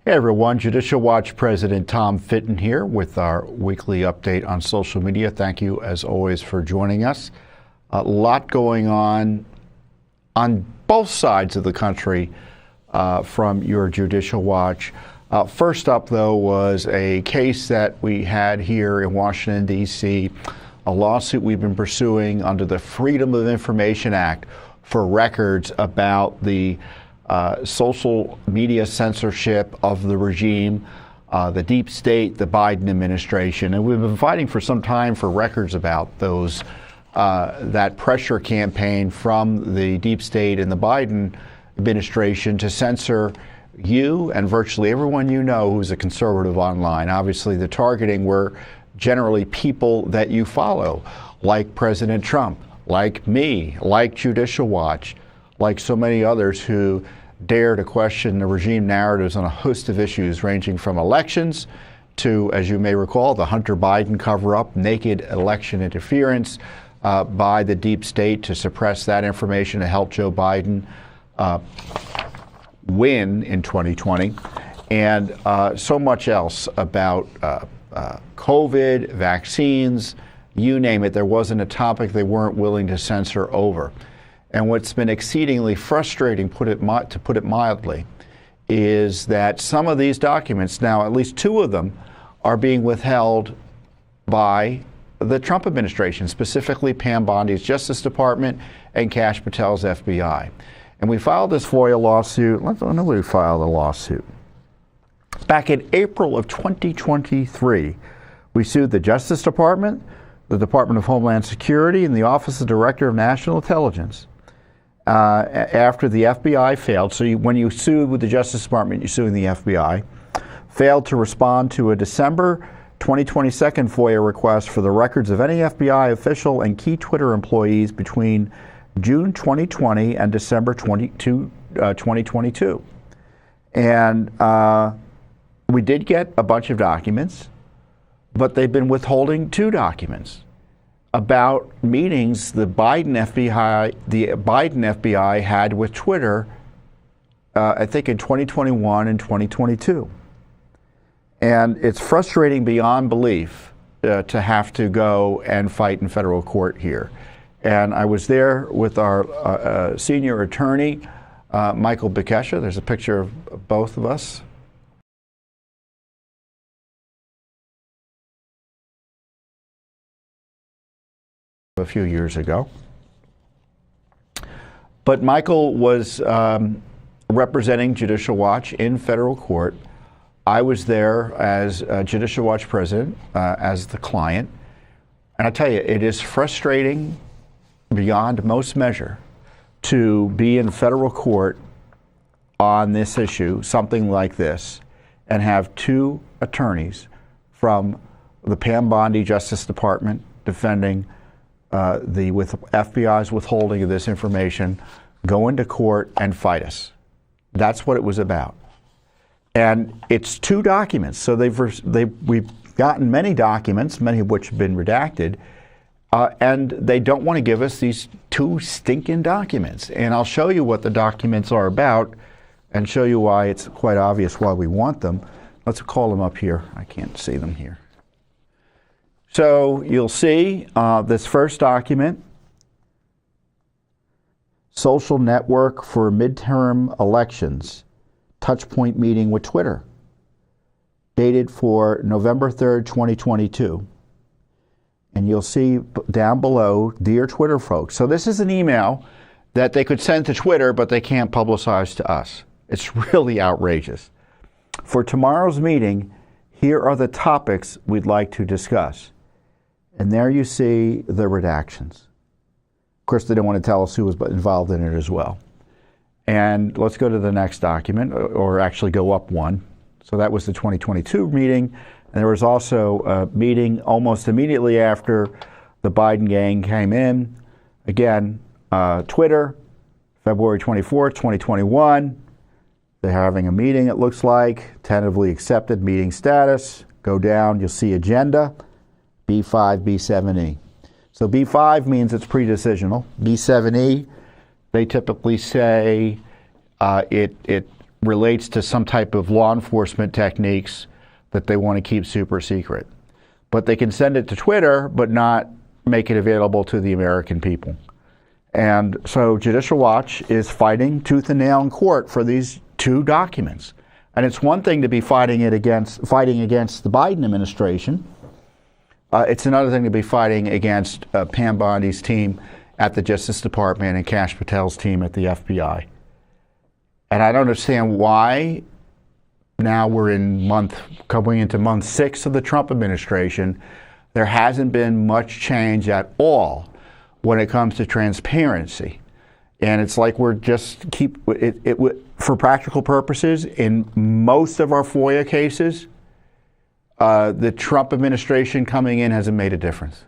Hey everyone, Judicial Watch President Tom Fitton here with our weekly update on social media. Thank you as always for joining us. A lot going on both sides of the country from your Judicial Watch. First up though was a case that we had here in Washington D.C., a lawsuit we've been pursuing under the Freedom of Information Act for records about the social media censorship of the regime, the deep state, the Biden administration. And we've been fighting for some time for records about those, that pressure campaign from the deep state and the Biden administration to censor you and virtually everyone you know who's a conservative online. Obviously, the targeting were generally people that you follow, like President Trump, like me, like Judicial Watch, like so many others who dare to question the regime narratives on a host of issues ranging from elections to, as you may recall, the Hunter Biden cover-up, naked election interference by the deep state to suppress that information to help Joe Biden win in 2020, and so much else about COVID, vaccines, you name it. There wasn't a topic they weren't willing to censor over. And what's been exceedingly frustrating, to put it mildly, is that some of these documents, now at least two of them, are being withheld by the Trump administration, specifically Pam Bondi's Justice Department and Kash Patel's FBI. And we filed this FOIA lawsuit. Let's know who filed the lawsuit. Back in April of 2023, we sued the Justice Department, the Department of Homeland Security, and the Office of Director of National Intelligence. After the FBI failed, so when you sued with the Justice Department, you're suing the FBI, failed to respond to a December 2022 FOIA request for the records of any FBI official and key Twitter employees between June 2020 and December 2022. And we did get a bunch of documents, but they've been withholding two documents about meetings the Biden FBI had with Twitter, I think in 2021 and 2022. And it's frustrating beyond belief to have to go and fight in federal court here. And I was there with our senior attorney, Michael Bekesha. There's a picture of both of us. A few years ago. But Michael was representing Judicial Watch in federal court. I was there as Judicial Watch president, as the client. And I tell you, it is frustrating beyond most measure to be in federal court on this issue, something like this, and have two attorneys from the Pam Bondi Justice Department defending the FBI's withholding of this information, go into court and fight us. That's what it was about. And it's two documents. So we've gotten many documents, many of which have been redacted, and they don't want to give us these two stinking documents. And I'll show you what the documents are about and show you why it's quite obvious why we want them. Let's call them up here. I can't see them here. So you'll see this first document, Social Network for Midterm Elections, Touchpoint Meeting with Twitter, dated for November 3rd, 2022. And you'll see down below, Dear Twitter folks. So this is an email that they could send to Twitter, but they can't publicize to us. It's really outrageous. For tomorrow's meeting, here are the topics we'd like to discuss. And there you see the redactions. Of course, they don't want to tell us who was involved in it as well. And let's go to the next document, or actually go up one. So that was the 2022 meeting. And there was also a meeting almost immediately after the Biden gang came in. Again, Twitter, February 24th, 2021. They're having a meeting, it looks like. Tentatively accepted meeting status. Go down, you'll see agenda. B5, B7E. So B5 means it's pre-decisional. B7E, they typically say it relates to some type of law enforcement techniques that they want to keep super secret. But they can send it to Twitter, but not make it available to the American people. And so Judicial Watch is fighting tooth and nail in court for these two documents. And it's one thing to be fighting against the Biden administration. It's another thing to be fighting against Pam Bondi's team at the Justice Department and Kash Patel's team at the FBI. And I don't understand why now we're coming into month 6 of the Trump administration. There hasn't been much change at all when it comes to transparency. And it's like we're just for practical purposes, in most of our FOIA cases, the Trump administration coming in hasn't made a difference.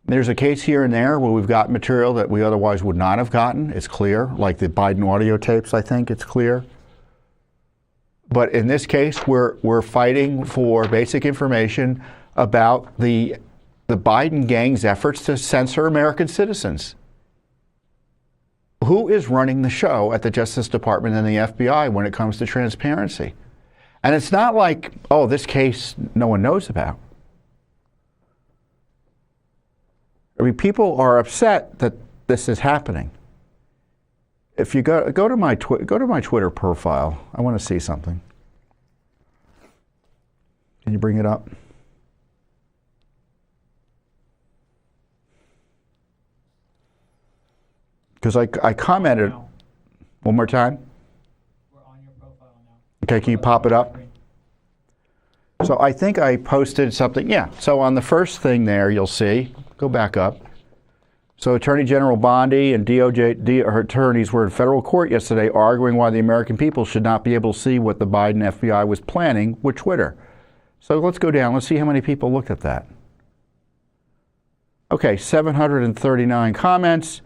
There's a case here and there where we've got material that we otherwise would not have gotten. It's clear, like the Biden audio tapes, I think it's clear. But in this case, we're fighting for basic information about the Biden gang's efforts to censor American citizens. Who is running the show at the Justice Department and the FBI when it comes to transparency? And it's not like, oh, this case no one knows about. I mean, people are upset that this is happening. If you go to my Twitter profile, I want to see something. Can you bring it up? Because I commented. One more time. We're on your profile now. Okay, can you pop it up? So I think I posted something. Yeah. So on the first thing there, you'll see. Go back up. So Attorney General Bondi and DOJ her attorneys were in federal court yesterday arguing why the American people should not be able to see what the Biden FBI was planning with Twitter. So let's go down. Let's see how many people looked at that. Okay, 739 comments,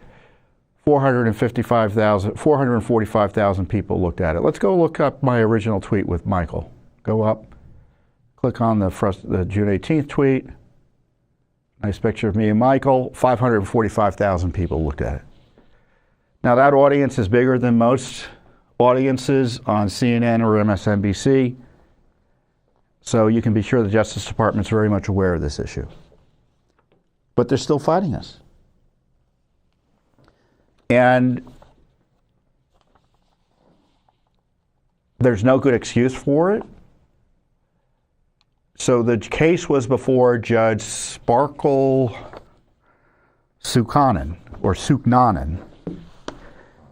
445,000 people looked at it. Let's go look up my original tweet with Michael. Go up, click on the June 18th tweet. Nice picture of me and Michael. 545,000 people looked at it. Now that audience is bigger than most audiences on CNN or MSNBC. So you can be sure the Justice Department's very much aware of this issue. But they're still fighting us. And there's no good excuse for it. So the case was before Judge Sparkle Suknanen,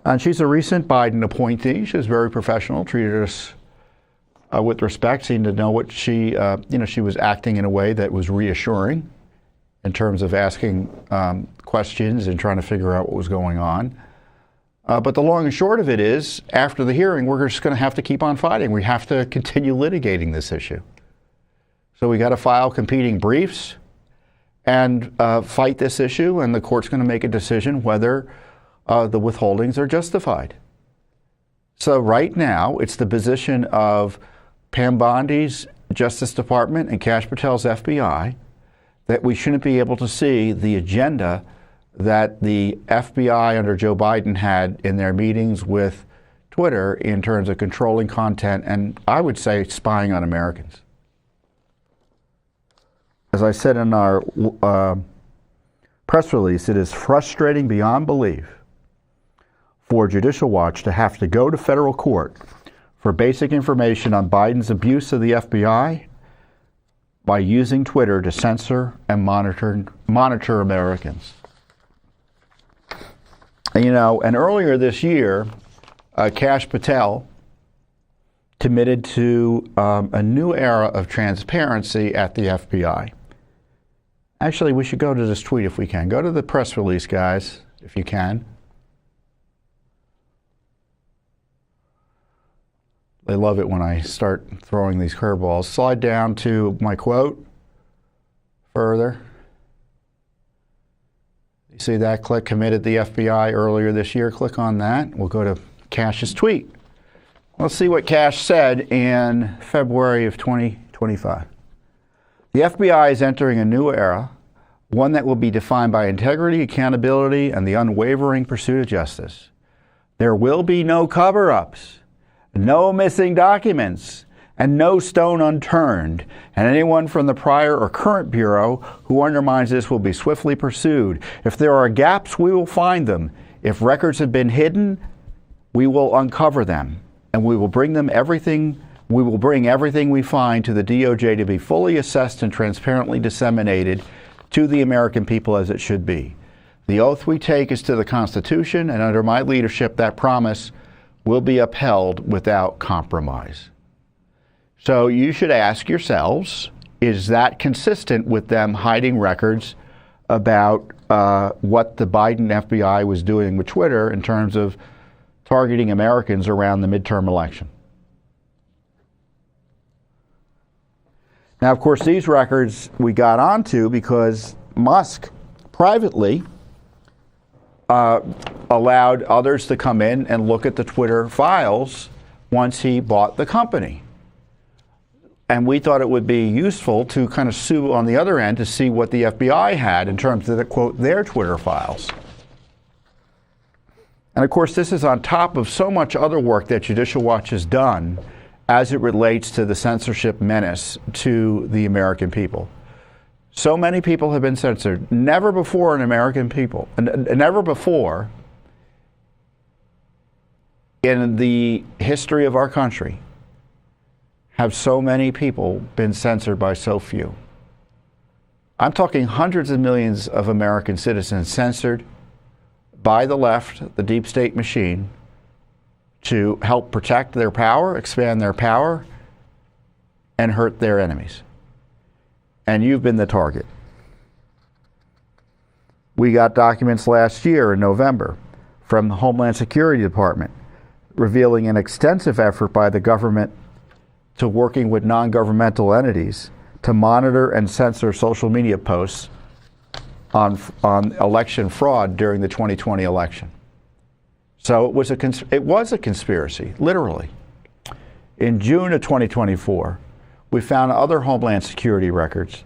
and she's a recent Biden appointee. She was very professional, treated us with respect, seemed to know what she was acting in a way that was reassuring in terms of asking questions and trying to figure out what was going on. But the long and short of it is, after the hearing, we're just going to have to keep on fighting. We have to continue litigating this issue. So we got to file competing briefs and fight this issue, and the court's going to make a decision whether the withholdings are justified. So right now, it's the position of Pam Bondi's Justice Department and Kash Patel's FBI that we shouldn't be able to see the agenda that the FBI under Joe Biden had in their meetings with Twitter in terms of controlling content and, I would say, spying on Americans. As I said in our press release, it is frustrating beyond belief for Judicial Watch to have to go to federal court for basic information on Biden's abuse of the FBI by using Twitter to censor and monitor Americans. And earlier this year, Kash Patel committed to a new era of transparency at the FBI. Actually, we should go to this tweet if we can. Go to the press release, guys, if you can. They love it when I start throwing these curveballs. Slide down to my quote further. You see that? Click committed the FBI earlier this year. Click on that. We'll go to Kash's tweet. Let's see what Kash said in February of 2025. The FBI is entering a new era, one that will be defined by integrity, accountability, and the unwavering pursuit of justice. There will be no cover-ups. No missing documents, and no stone unturned, and anyone from the prior or current Bureau who undermines this will be swiftly pursued. If there are gaps, we will find them. If records have been hidden, we will uncover them, and we will bring everything we find to the DOJ to be fully assessed and transparently disseminated to the American people as it should be. The oath we take is to the Constitution, and under my leadership, that promise will be upheld without compromise. So you should ask yourselves, is that consistent with them hiding records about what the Biden FBI was doing with Twitter in terms of targeting Americans around the midterm election? Now, of course, these records we got onto because Musk privately allowed others to come in and look at the Twitter files once he bought the company. And we thought it would be useful to kind of sue on the other end to see what the FBI had in terms of, quote, their Twitter files. And of course, this is on top of so much other work that Judicial Watch has done as it relates to the censorship menace to the American people. So many people have been censored. Never before in American people, never before in the history of our country have so many people been censored by so few. I'm talking hundreds of millions of American citizens censored by the left, the deep state machine, to help protect their power, expand their power, and hurt their enemies. And you've been the target. We got documents last year in November from the Homeland Security Department revealing an extensive effort by the government to working with non-governmental entities to monitor and censor social media posts on election fraud during the 2020 election. So it was a conspiracy, literally. In June of 2024, we found other Homeland Security records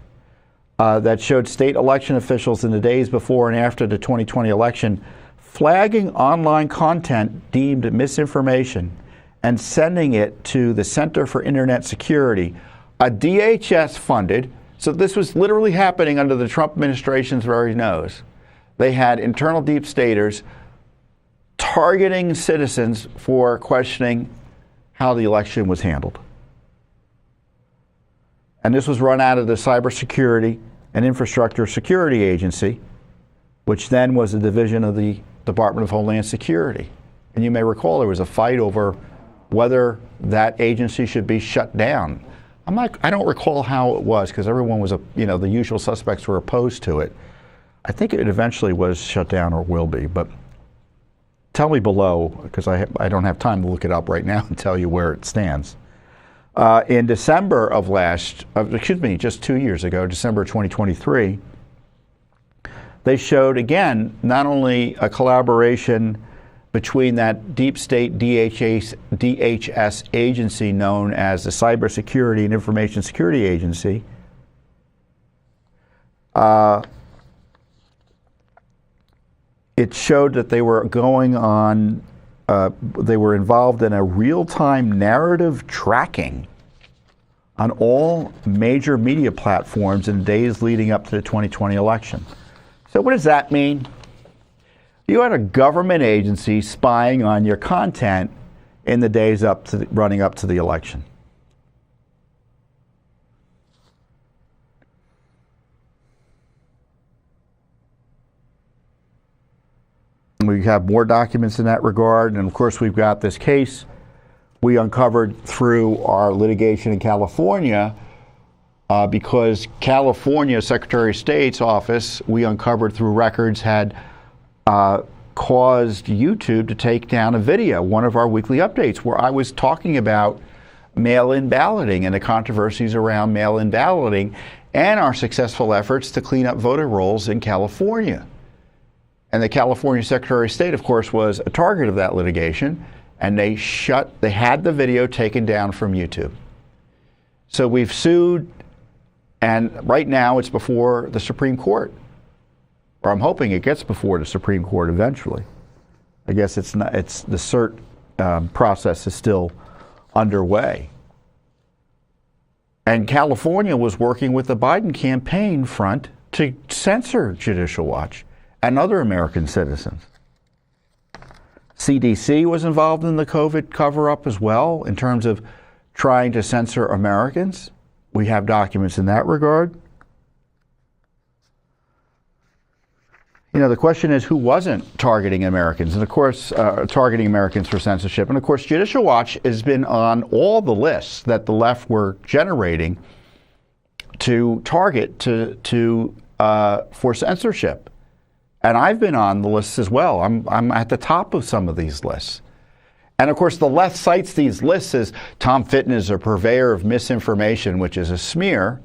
that showed state election officials in the days before and after the 2020 election flagging online content deemed misinformation and sending it to the Center for Internet Security, a DHS-funded, so this was literally happening under the Trump administration's very nose. They had internal deep staters targeting citizens for questioning how the election was handled. And this was run out of the Cybersecurity and Infrastructure Security Agency, which then was a division of the Department of Homeland Security. And you may recall there was a fight over whether that agency should be shut down. I don't recall how it was because everyone was, the usual suspects were opposed to it. I think it eventually was shut down or will be, but tell me below because I don't have time to look it up right now and tell you where it stands. In December of just 2 years ago, December 2023, they showed again not only a collaboration between that deep state DHS agency known as the Cybersecurity and Information Security Agency, it showed that they were they were involved in a real-time narrative tracking on all major media platforms in the days leading up to the 2020 election. So what does that mean? You had a government agency spying on your content in the days running up to the election. We have more documents in that regard, and of course we've got this case we uncovered through our litigation in California because California Secretary of State's office, we uncovered through records, had caused YouTube to take down a video, one of our weekly updates, where I was talking about mail-in balloting and the controversies around mail-in balloting and our successful efforts to clean up voter rolls in California. And the California Secretary of State, of course, was a target of that litigation, and they had the video taken down from YouTube. So we've sued, and right now it's before the Supreme Court. Or I'm hoping it gets before the Supreme Court eventually. I guess the cert process is still underway. And California was working with the Biden campaign front to censor Judicial Watch and other American citizens. CDC was involved in the COVID cover-up as well in terms of trying to censor Americans. We have documents in that regard. You know, the question is who wasn't targeting Americans, and of course, targeting Americans for censorship. And of course, Judicial Watch has been on all the lists that the left were generating to target for censorship. And I've been on the lists as well. I'm at the top of some of these lists. And of course, the left cites these lists as Tom Fitton is a purveyor of misinformation, which is a smear.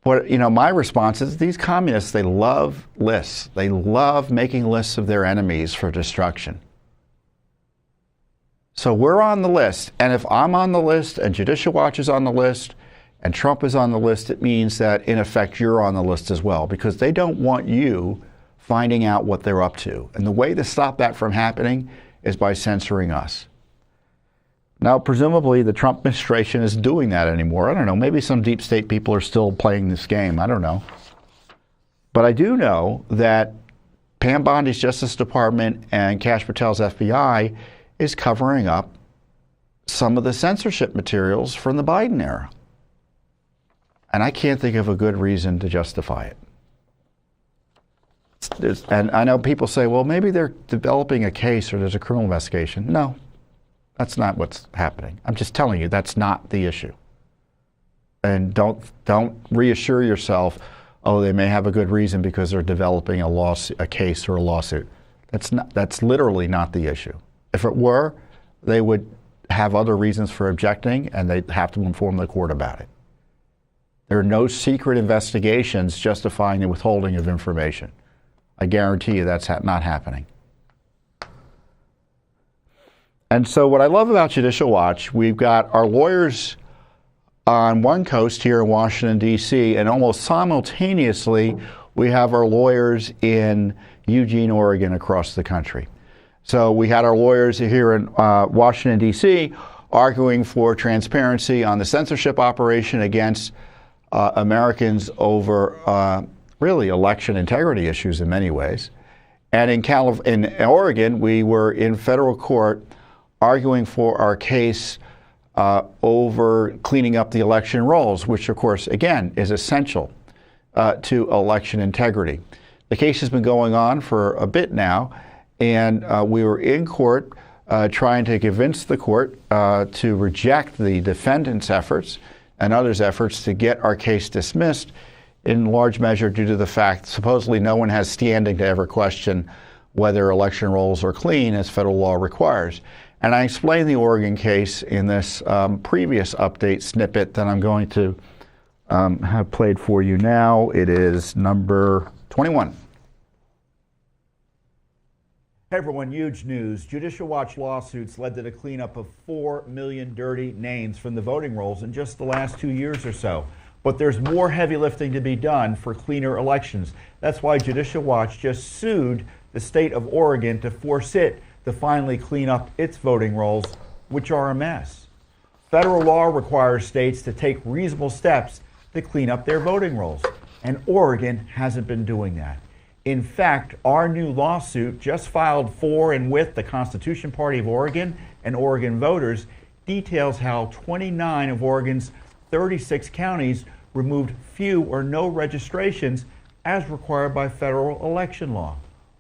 But, you know, my response is these communists, they love lists. They love making lists of their enemies for destruction. So we're on the list. And if I'm on the list and Judicial Watch is on the list and Trump is on the list, it means that, in effect, you're on the list as well, because they don't want you finding out what they're up to. And the way to stop that from happening is by censoring us. Now, presumably, the Trump administration isn't doing that anymore. I don't know. Maybe some deep state people are still playing this game. I don't know. But I do know that Pam Bondi's Justice Department and Kash Patel's FBI is covering up some of the censorship materials from the Biden era. And I can't think of a good reason to justify it. And I know people say, well, maybe they're developing a case or there's a criminal investigation. No. That's not what's happening. I'm just telling you that's not the issue. And don't reassure yourself, oh, they may have a good reason because they're developing a case or a lawsuit. That's literally not the issue. If it were, they would have other reasons for objecting and they'd have to inform the court about it. There are no secret investigations justifying the withholding of information. I guarantee you that's not happening. And so what I love about Judicial Watch, we've got our lawyers on one coast here in Washington, D.C., and almost simultaneously, we have our lawyers in Eugene, Oregon, across the country. So we had our lawyers here in Washington, D.C., arguing for transparency on the censorship operation against Americans over really election integrity issues in many ways. And in Oregon, we were in federal court arguing for our case over cleaning up the election rolls, which, of course, again, is essential to election integrity. The case has been going on for a bit now, and we were in court trying to convince the court to reject the defendant's efforts and others' efforts to get our case dismissed, in large measure due to the fact supposedly no one has standing to ever question whether election rolls are clean, as federal law requires. And I explained the Oregon case in this previous update snippet that I'm going to have played for you now. It is number 21. Hey everyone, huge news. Judicial Watch lawsuits led to the cleanup of 4 million dirty names from the voting rolls in just the last 2 years or so. But there's more heavy lifting to be done for cleaner elections. That's why Judicial Watch just sued the state of Oregon to force it to finally clean up its voting rolls, which are a mess. Federal law requires states to take reasonable steps to clean up their voting rolls, and Oregon hasn't been doing that. In fact, our new lawsuit, just filed for and with the Constitution Party of Oregon and Oregon voters, details how 29 of Oregon's 36 counties removed few or no registrations as required by federal election law.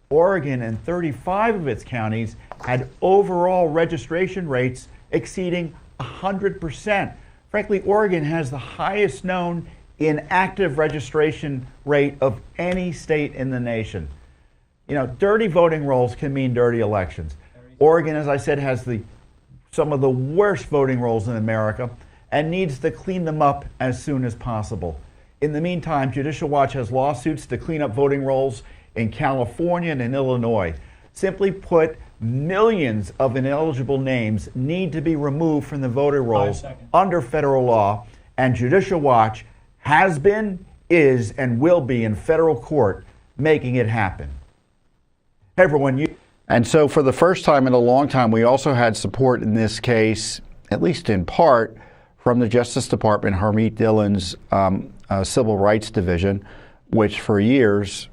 Oregon and 35 of its counties had overall registration rates exceeding 100%. Frankly, Oregon has the highest known inactive registration rate of any state in the nation. You know, dirty voting rolls can mean dirty elections. Oregon, as I said, has some of the worst voting rolls in America and needs to clean them up as soon as possible. In the meantime, Judicial Watch has lawsuits to clean up voting rolls in California and in Illinois. Simply put, millions of ineligible names need to be removed from the voter rolls under federal law, and Judicial Watch has been, is, and will be in federal court making it happen. Hey everyone. And so for the first time in a long time, we also had support in this case at least in part, from the Justice Department, Harmeet Dhillon's Civil Rights Division, which for years,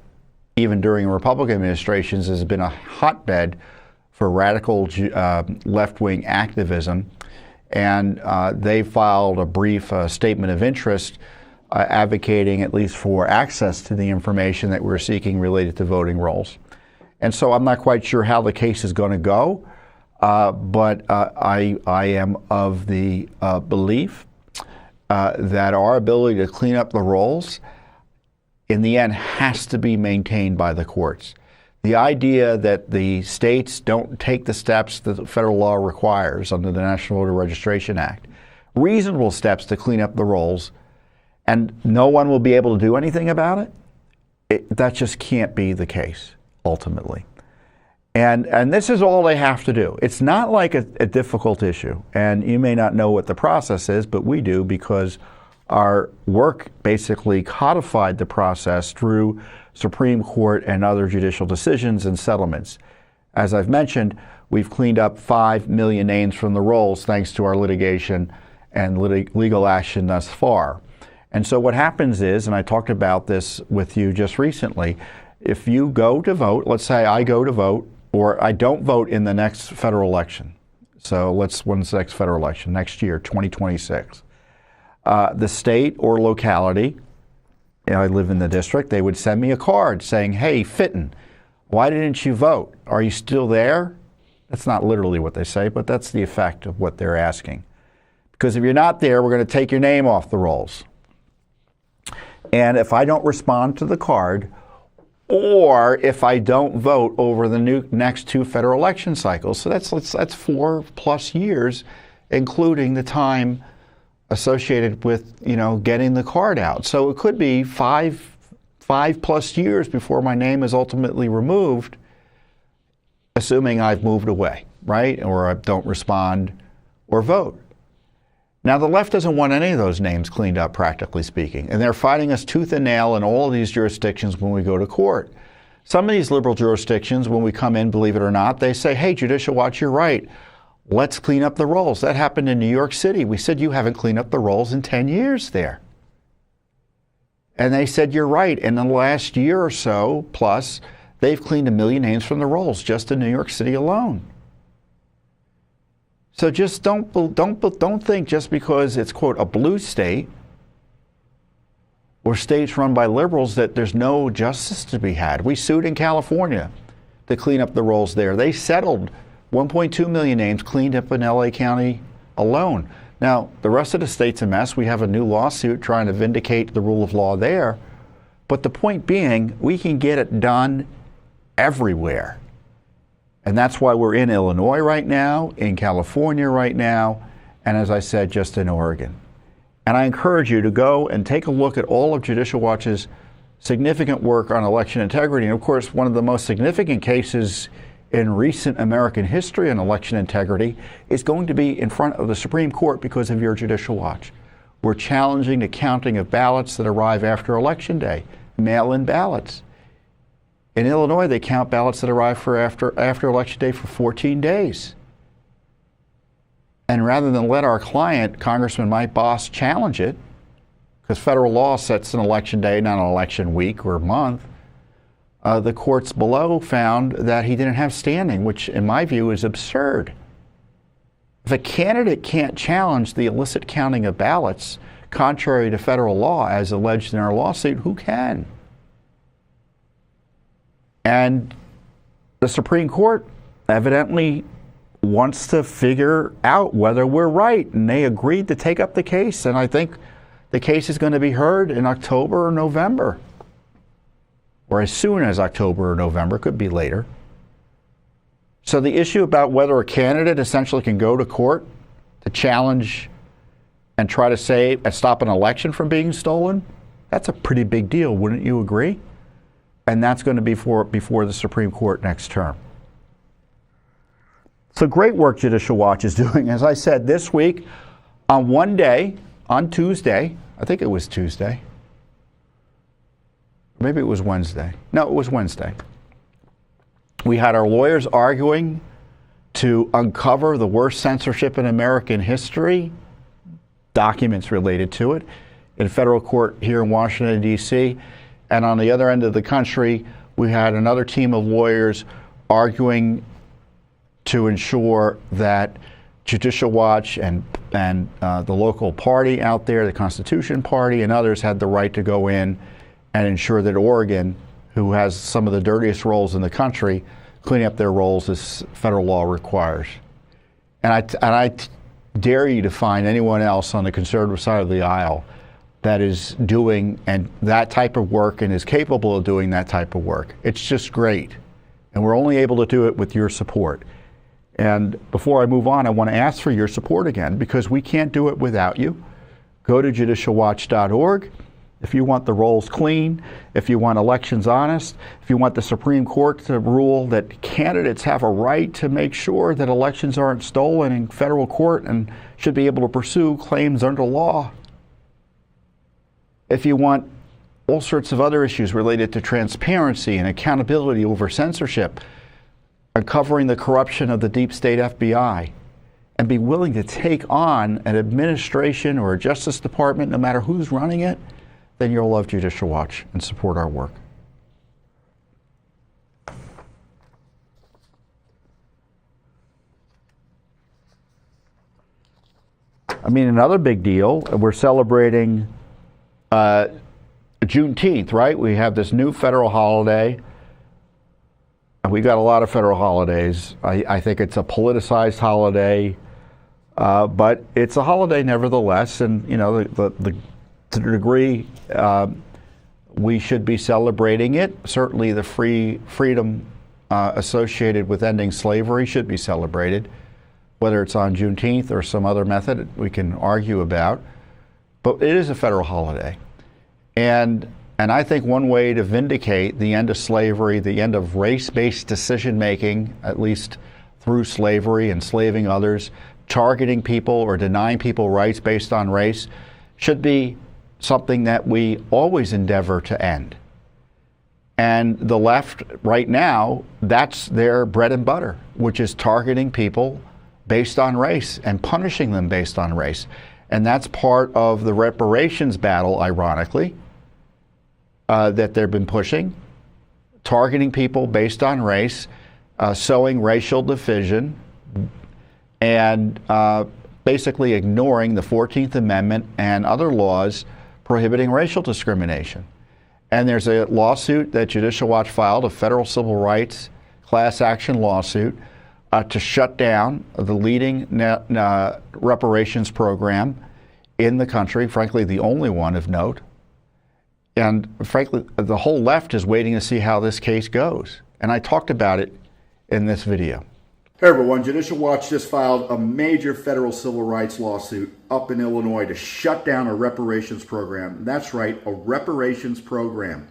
even during Republican administrations, has been a hotbed for radical left-wing activism. And they filed a brief statement of interest advocating at least for access to the information that we're seeking related to voting rolls. And so I'm not quite sure how the case is going to go, but I am of the belief that our ability to clean up the rolls in the end has to be maintained by the courts. The idea that the states don't take the steps that the federal law requires under the National Voter Registration Act, reasonable steps to clean up the rolls, and no one will be able to do anything about it, that just can't be the case, ultimately. And this is all they have to do. It's not like a difficult issue, and you may not know what the process is, but we do, because our work basically codified the process through Supreme Court and other judicial decisions and settlements. As I've mentioned, we've cleaned up 5 million names from the rolls thanks to our litigation and legal action thus far. And so what happens is, and I talked about this with you just recently, if you go to vote, let's say I go to vote, or I don't vote in the next federal election. So when's the next federal election? Next year, 2026. The state or locality, I live in the district, they would send me a card saying, hey, Fitton, why didn't you vote? Are you still there? That's not literally what they say, but that's the effect of what they're asking. Because if you're not there, we're going to take your name off the rolls. And if I don't respond to the card, or if I don't vote over the next 2 federal election cycles, so that's 4+ years, including the time associated with getting the card out. So it could be 5+ years before my name is ultimately removed, assuming I've moved away, right? Or I don't respond or vote. Now, the left doesn't want any of those names cleaned up, practically speaking, and they're fighting us tooth and nail in all of these jurisdictions when we go to court. Some of these liberal jurisdictions, when we come in, believe it or not, they say, hey, Judicial Watch, you're right. Let's clean up the rolls. That happened in New York City. We said, you haven't cleaned up the rolls in 10 years there. And they said, you're right. In the last year or so, plus, they've cleaned 1 million names from the rolls just in New York City alone. So just don't think just because it's, quote, a blue state or states run by liberals that there's no justice to be had. We sued in California to clean up the rolls there. They settled 1.2 million names cleaned up in LA County alone. Now, the rest of the state's a mess. We have a new lawsuit trying to vindicate the rule of law there. But the point being, we can get it done everywhere. And that's why we're in Illinois right now, in California right now, and as I said, just in Oregon. And I encourage you to go and take a look at all of Judicial Watch's significant work on election integrity. And of course, one of the most significant cases in recent American history on election integrity is going to be in front of the Supreme Court because of your Judicial Watch. We're challenging the counting of ballots that arrive after Election Day, mail-in ballots. In Illinois, they count ballots that arrive after Election Day for 14 days. And rather than let our client, Congressman Mike Boss, challenge it, because federal law sets an election day, not an election week or month, the courts below found that he didn't have standing, which in my view is absurd. If a candidate can't challenge the illicit counting of ballots, contrary to federal law, as alleged in our lawsuit, who can? And the Supreme Court evidently wants to figure out whether we're right, and they agreed to take up the case, and I think the case is going to be heard in October or November, or as soon as October or November, could be later. So the issue about whether a candidate essentially can go to court to challenge and try to stop an election from being stolen, that's a pretty big deal, wouldn't you agree? And that's going to be before the Supreme Court next term. So great work Judicial Watch is doing. As I said, this week, on one day, on Tuesday, I think it was Tuesday. Maybe it was Wednesday. No, it was Wednesday. We had our lawyers arguing to uncover the worst censorship in American history, documents related to it, in federal court here in Washington, D.C. And on the other end of the country, we had another team of lawyers arguing to ensure that Judicial Watch and the local party out there, the Constitution Party and others, had the right to go in and ensure that Oregon, who has some of the dirtiest rolls in the country, clean up their rolls as federal law requires. And I dare you to find anyone else on the conservative side of the aisle that is doing that type of work and is capable of doing that type of work. It's just great. And we're only able to do it with your support. And before I move on, I want to ask for your support again, because we can't do it without you. Go to judicialwatch.org. If you want the rolls clean, if you want elections honest, if you want the Supreme Court to rule that candidates have a right to make sure that elections aren't stolen in federal court and should be able to pursue claims under law, if you want all sorts of other issues related to transparency and accountability over censorship, uncovering the corruption of the deep state FBI, and be willing to take on an administration or a Justice Department, no matter who's running it, then you'll love Judicial Watch and support our work. I mean, another big deal, we're celebrating Juneteenth, right? We have this new federal holiday. We got a lot of federal holidays. I think it's a politicized holiday, but it's a holiday nevertheless. And you know, to the degree we should be celebrating it, certainly the freedom associated with ending slavery should be celebrated. Whether it's on Juneteenth or some other method, we can argue about. But it is a federal holiday, and I think one way to vindicate the end of slavery, the end of race-based decision-making, at least through slavery, enslaving others, targeting people or denying people rights based on race, should be something that we always endeavor to end. And the left, right now, that's their bread and butter, which is targeting people based on race and punishing them based on race. And that's part of the reparations battle, ironically, that they've been pushing, targeting people based on race, sowing racial division, and basically ignoring the 14th Amendment and other laws prohibiting racial discrimination. And there's a lawsuit that Judicial Watch filed, a federal civil rights class action lawsuit, to shut down the leading reparations program in the country, frankly, the only one of note. And frankly, the whole left is waiting to see how this case goes. And I talked about it in this video. Hey everyone, Judicial Watch just filed a major federal civil rights lawsuit up in Illinois to shut down a reparations program. That's right, a reparations program.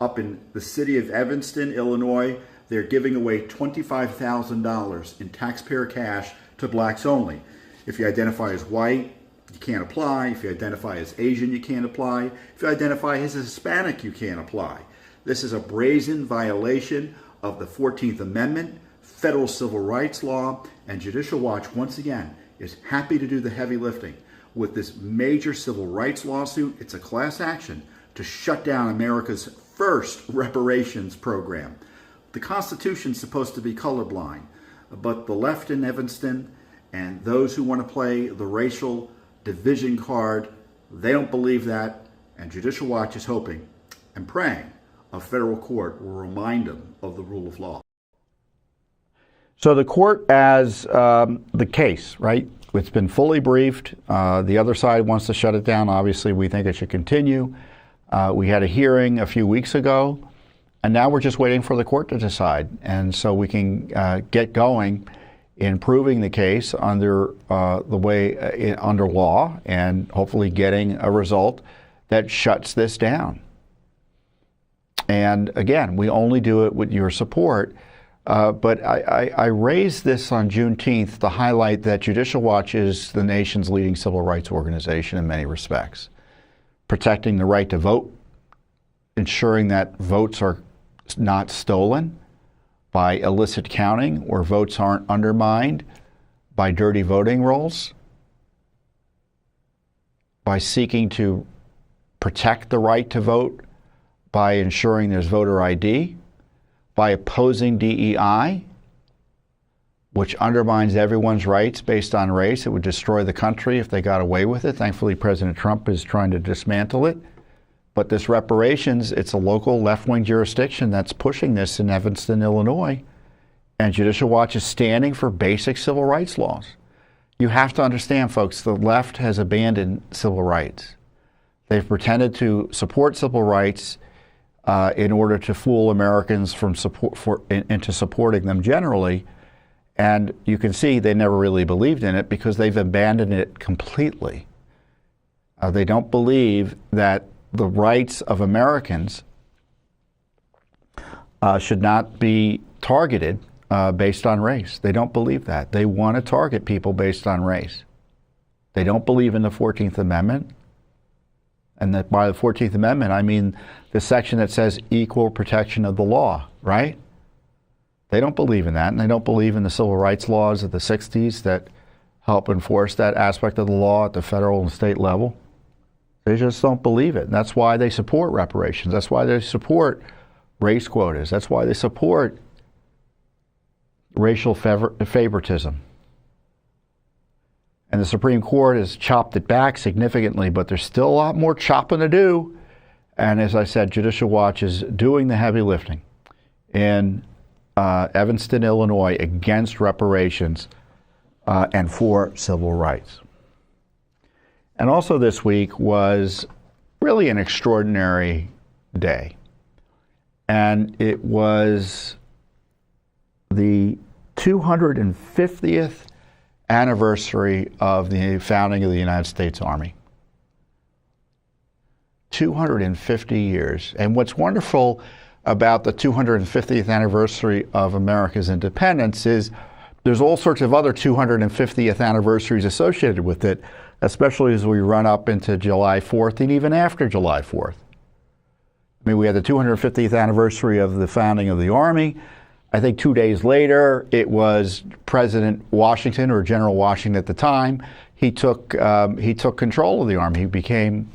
Up in the city of Evanston, Illinois, they're giving away $25,000 in taxpayer cash to blacks only. If you identify as white, you can't apply. If you identify as Asian, you can't apply. If you identify as Hispanic, you can't apply. This is a brazen violation of the 14th Amendment, federal civil rights law, and Judicial Watch, once again, is happy to do the heavy lifting with this major civil rights lawsuit. It's a class action to shut down America's first reparations program. The Constitution's supposed to be colorblind, but the left in Evanston and those who want to play the racial division card, they don't believe that, and Judicial Watch is hoping and praying a federal court will remind them of the rule of law. So the court, as the case, right? It's been fully briefed. The other side wants to shut it down. Obviously, we think it should continue. We had a hearing a few weeks ago, and now we're just waiting for the court to decide. And so we can get going in proving the case under under law, and hopefully getting a result that shuts this down. And again, we only do it with your support. But I raised this on Juneteenth to highlight that Judicial Watch is the nation's leading civil rights organization in many respects, protecting the right to vote, ensuring that votes are not stolen by illicit counting, where votes aren't undermined by dirty voting rolls, by seeking to protect the right to vote by ensuring there's voter ID, by opposing DEI, which undermines everyone's rights based on race. It would destroy the country if they got away with it. Thankfully, President Trump is trying to dismantle it. But this reparations, it's a local left-wing jurisdiction that's pushing this in Evanston, Illinois. And Judicial Watch is standing for basic civil rights laws. You have to understand, folks, the left has abandoned civil rights. They've pretended to support civil rights in order to fool Americans into supporting them generally. And you can see they never really believed in it because they've abandoned it completely. They don't believe that the rights of Americans should not be targeted based on race. They don't believe that. They want to target people based on race. They don't believe in the 14th Amendment. And that by the 14th Amendment, I mean the section that says equal protection of the law, right? They don't believe in that, and they don't believe in the civil rights laws of the 60s that help enforce that aspect of the law at the federal and state level. They just don't believe it. And that's why they support reparations. That's why they support race quotas. That's why they support racial favoritism. And the Supreme Court has chopped it back significantly, but there's still a lot more chopping to do. And as I said, Judicial Watch is doing the heavy lifting in Evanston, Illinois, against reparations and for civil rights. And also this week was really an extraordinary day. And it was the 250th anniversary of the founding of the United States Army. 250 years. And what's wonderful about the 250th anniversary of America's independence is there's all sorts of other 250th anniversaries associated with it, especially as we run up into July 4th and even after July 4th. I mean, we had the 250th anniversary of the founding of the Army. I think 2 days later, it was President Washington, or General Washington at the time. He took control of the Army. He became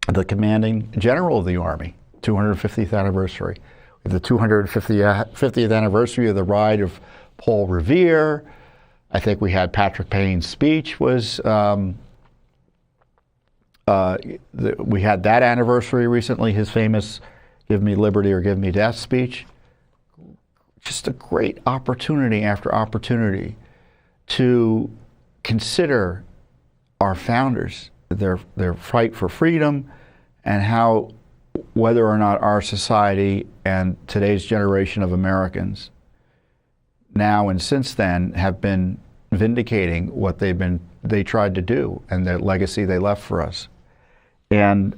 the commanding general of the Army. 250th anniversary. The 250th anniversary of the ride of Paul Revere. I think we had Patrick Payne's speech we had that anniversary recently, his famous "Give me liberty or give me death" speech. Just a great opportunity after opportunity to consider our founders, their fight for freedom, and how whether or not our society and today's generation of Americans now and since then have been vindicating what they tried to do and the legacy they left for us. And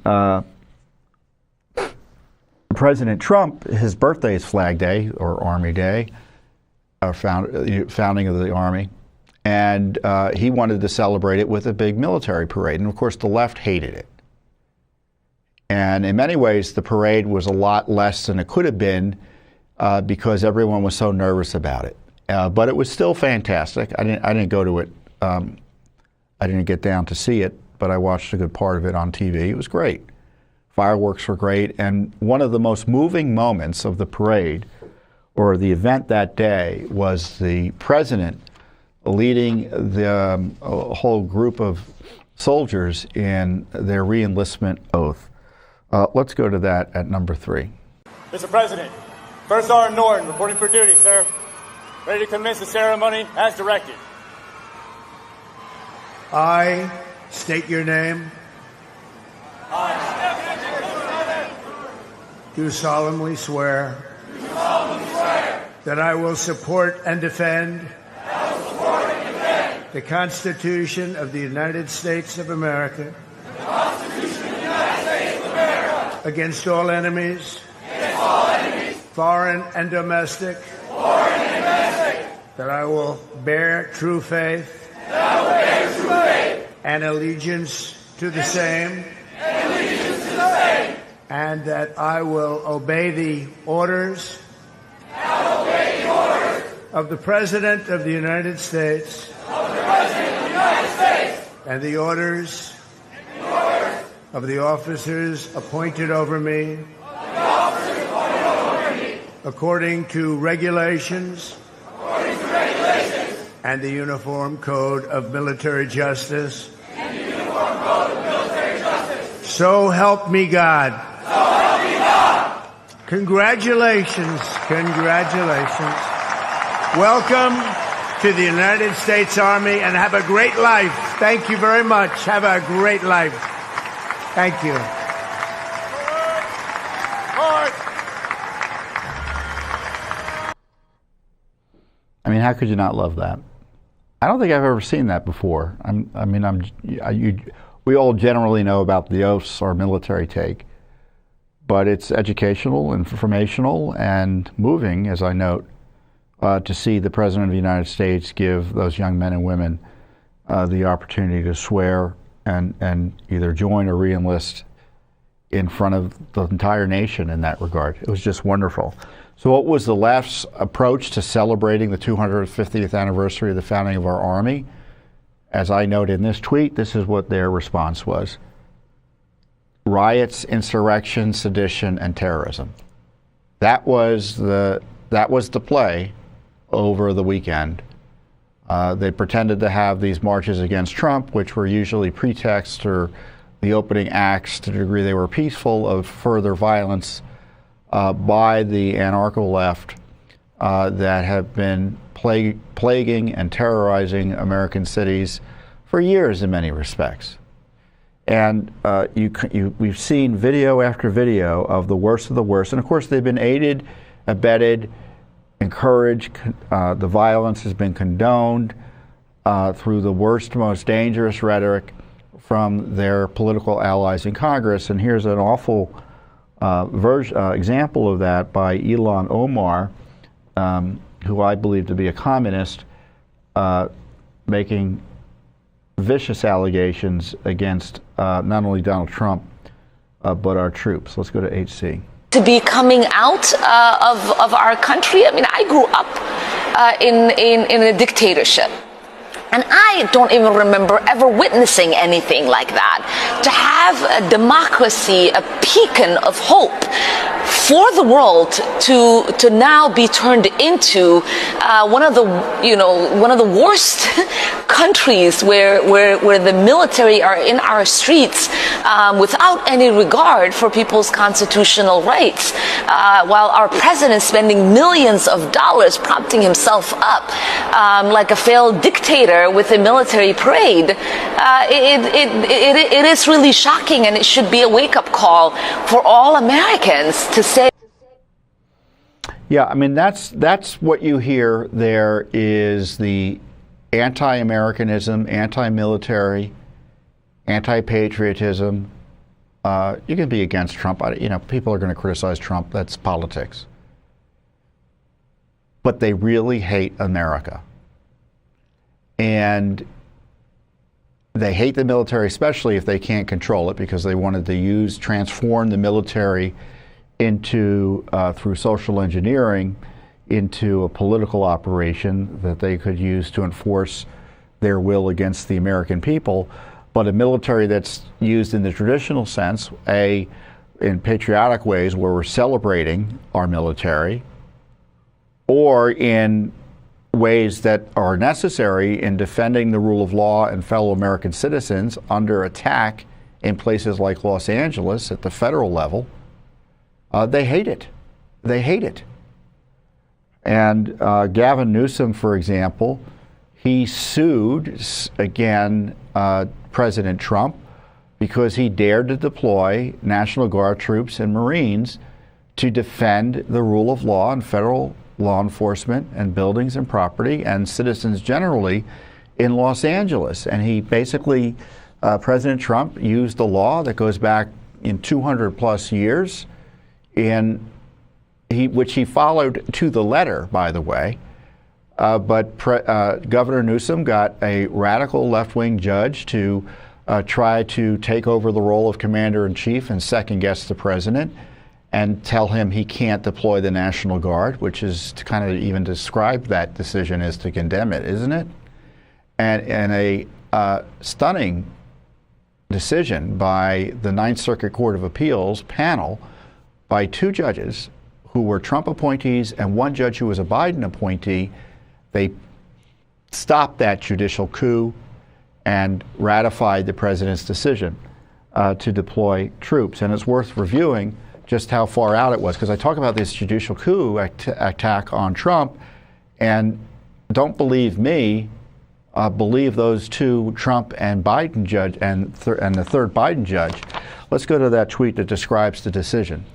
President Trump, his birthday is Flag Day or Army Day, founding of the Army, and he wanted to celebrate it with a big military parade. And of course, the left hated it. And in many ways, the parade was a lot less than it could have been because everyone was so nervous about it. But it was still fantastic. I didn't go to it. I didn't get down to see it, but I watched a good part of it on TV. It was great. Fireworks were great. And one of the most moving moments of the parade or the event that day was the president leading the whole group of soldiers in their re-enlistment oath. Let's go to that at number 3. Mr. President, First Sergeant Norton, reporting for duty, sir. Ready to commence the ceremony as directed. I state your name. Do solemnly swear. That I will support and defend. The Constitution of the United States of America. Against all enemies. Foreign and domestic. That I will bear true faith. And allegiance to the same. And that I will obey the orders. of the President of the United States and the orders of the officers appointed over me according to regulations and the Uniform Code of Military Justice. So help me God. Congratulations. Congratulations. Welcome to the United States Army, and have a great life. Thank you very much. Have a great life. Thank you. I mean, how could you not love that? I don't think I've ever seen that before. We all generally know about the oaths our military take, but it's educational, informational, and moving, as I note, to see the President of the United States give those young men and women the opportunity to swear and either join or re-enlist in front of the entire nation in that regard. It was just wonderful. So what was the left's approach to celebrating the 250th anniversary of the founding of our Army? As I note in this tweet, this is what their response was. Riots, insurrection, sedition, and terrorism. That was the play over the weekend. They pretended to have these marches against Trump, which were usually pretext or the opening acts, to the degree they were peaceful, of further violence by the anarcho left that have been plaguing and terrorizing American cities for years in many respects. And we've seen video after video of the worst of the worst. And of course, they've been aided, abetted, encouraged. The violence has been condoned through the worst, most dangerous rhetoric from their political allies in Congress. And here's an awful example of that by Ilhan Omar, who I believe to be a communist, making vicious allegations against not only Donald Trump, but our troops. Let's go to HC. To be coming out of our country. I mean, I grew up in a dictatorship. And I don't even remember ever witnessing anything like that. To have a democracy, a beacon of hope for the world to now be turned into one of the worst countries where the military are in our streets without any regard for people's constitutional rights, while our president is spending millions of dollars propping himself up like a failed dictator with a military parade. It is really shocking, and it should be a wake-up call for all Americans to say. Yeah, I mean, that's what you hear there is the anti-Americanism, anti-military, anti-patriotism. You can be against Trump. People are going to criticize Trump. That's politics. But they really hate America. And they hate the military, especially if they can't control it, because they wanted to transform the military into, through social engineering, into a political operation that they could use to enforce their will against the American people. But a military that's used in the traditional sense, in patriotic ways where we're celebrating our military, or in ways that are necessary in defending the rule of law and fellow American citizens under attack in places like Los Angeles at the federal level, they hate it. They hate it. And Gavin Newsom, for example, he sued, again, President Trump because he dared to deploy National Guard troops and Marines to defend the rule of law and federal law enforcement and buildings and property and citizens generally in Los Angeles. And he basically, President Trump used a law that goes back in 200 plus years, which he followed to the letter, by the way. But Governor Newsom got a radical left-wing judge to try to take over the role of commander-in-chief and second-guess the president. and tell him he can't deploy the National Guard, which is to kind of even describe that decision is to condemn it, isn't it? And a stunning decision by the Ninth Circuit Court of Appeals panel by 2 judges who were Trump appointees and 1 judge who was a Biden appointee. They stopped that judicial coup and ratified the president's decision to deploy troops. And it's worth reviewing just how far out it was, because I talk about this judicial coup attack on Trump, and don't believe me, believe those 2 Trump and Biden judge and the 3rd Biden judge. Let's go to that tweet that describes the decision.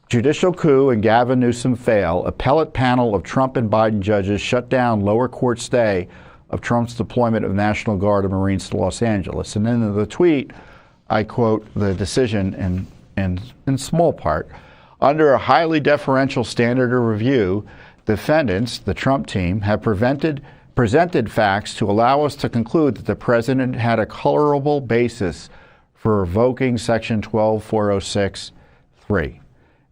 Judicial coup and Gavin Newsom fail. Appellate panel of Trump and Biden judges shut down lower court stay of Trump's deployment of National Guard and Marines to Los Angeles. And then in the tweet, I quote the decision in small part. Under a highly deferential standard of review, defendants, the Trump team, have presented facts to allow us to conclude that the president had a colorable basis for revoking Section 12406(3).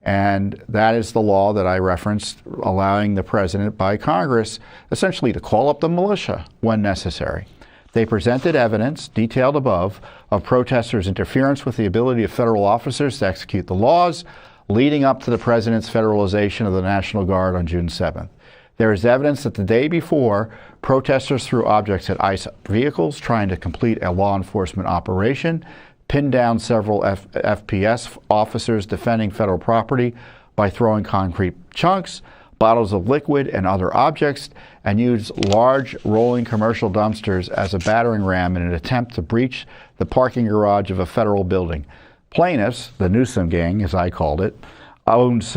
And that is the law that I referenced, allowing the president by Congress essentially to call up the militia when necessary. They presented evidence, detailed above, of protesters' interference with the ability of federal officers to execute the laws leading up to the president's federalization of the National Guard on June 7th. There is evidence that the day before, protesters threw objects at ICE vehicles trying to complete a law enforcement operation, pinned down several FPS officers defending federal property by throwing concrete chunks, bottles of liquid, and other objects, and used large rolling commercial dumpsters as a battering ram in an attempt to breach the parking garage of a federal building. Plaintiffs, the Newsom gang, as I called it, owns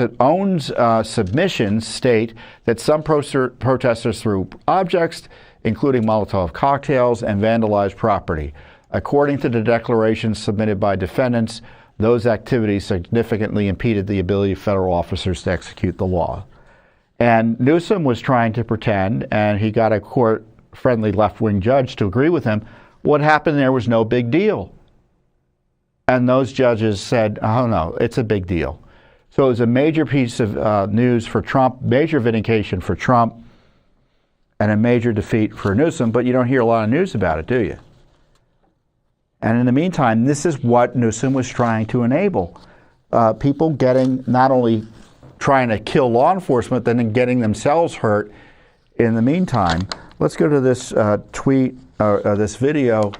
submissions state that some protesters threw objects, including Molotov cocktails, and vandalized property. According to the declarations submitted by defendants, those activities significantly impeded the ability of federal officers to execute the law. And Newsom was trying to pretend, and he got a court-friendly left-wing judge to agree with him, what happened there was no big deal. And those judges said, oh no, it's a big deal. So it was a major piece of news for Trump, major vindication for Trump, and a major defeat for Newsom, but you don't hear a lot of news about it, do you? And in the meantime, this is what Newsom was trying to enable. People getting, not only trying to kill law enforcement, then getting themselves hurt in the meantime. Let's go to this tweet, this video.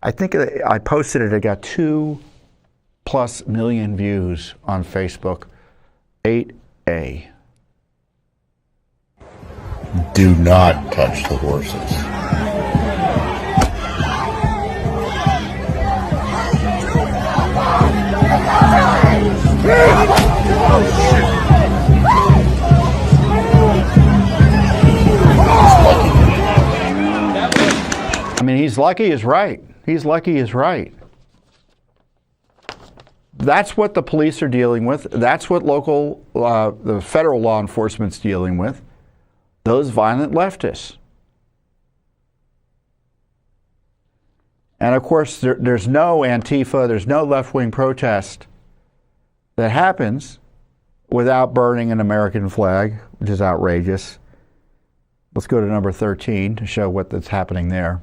I think I posted it. It got 2+ million views on Facebook. 8A. Do not touch the horses. I mean, he's lucky is right. He's lucky is right. That's what the police are dealing with. That's what the federal law enforcement's dealing with. Those violent leftists. And of course, there's no Antifa, there's no left-wing protest that happens without burning an American flag, which is outrageous. Let's go to number 13 to show what's happening there.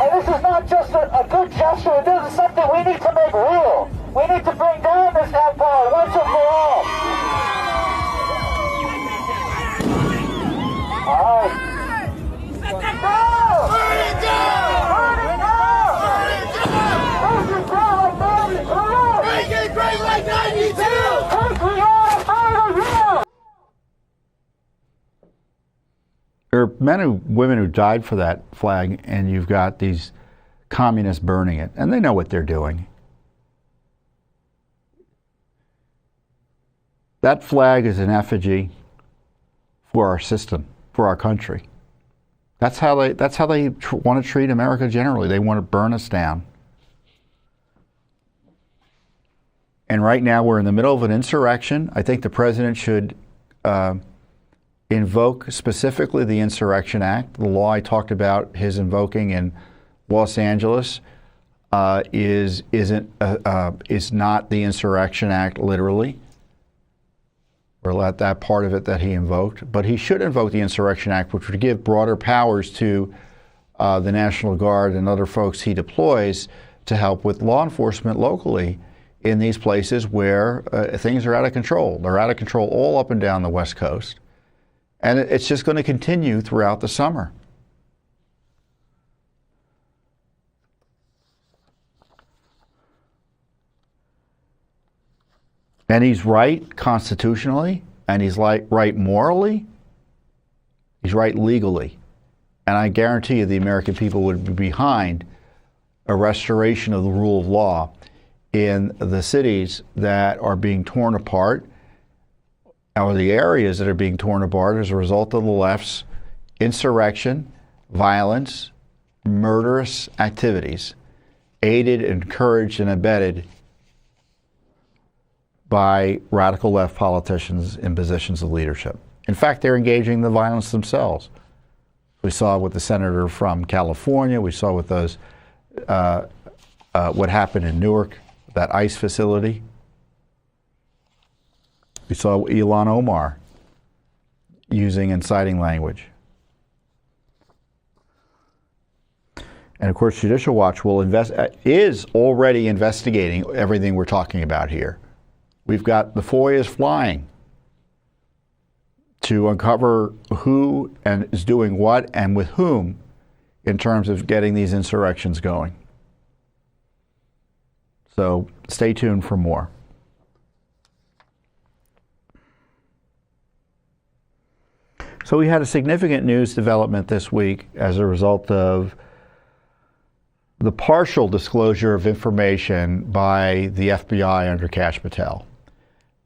And this is not just a good gesture. This is something we need to make real. We need to bring down this empire once and for all. All right. Burn it down! Burn it down! Burn it down! Burn it down! Make it great like 92! Make it great like 92! Patriotic out of here! There are men and women who died for that flag, and you've got these communists burning it, and they know what they're doing. That flag is an effigy for our system, for our country. That's how they want to treat America generally. They want to burn us down. And right now we're in the middle of an insurrection. I think the president should invoke specifically the Insurrection Act. The law I talked about his invoking in Los Angeles is not the Insurrection Act literally, or that part of it that he invoked. But he should invoke the Insurrection Act, which would give broader powers to the National Guard and other folks he deploys to help with law enforcement locally in these places where things are out of control. They're out of control all up and down the West Coast. And it's just going to continue throughout the summer. And he's right constitutionally, and he's right morally, he's right legally. And I guarantee you the American people would be behind a restoration of the rule of law in the cities that are being torn apart, or the areas that are being torn apart as a result of the left's insurrection, violence, murderous activities, aided, encouraged, and abetted by radical left politicians in positions of leadership. In fact, they're engaging in the violence themselves. We saw with the senator from California. We saw with those what happened in Newark, that ICE facility. We saw Ilhan Omar using inciting language. And of course, Judicial Watch is already investigating everything we're talking about here. We've got the FOIAs flying to uncover who and is doing what and with whom in terms of getting these insurrections going. So stay tuned for more. So we had a significant news development this week as a result of the partial disclosure of information by the FBI under Kash Patel.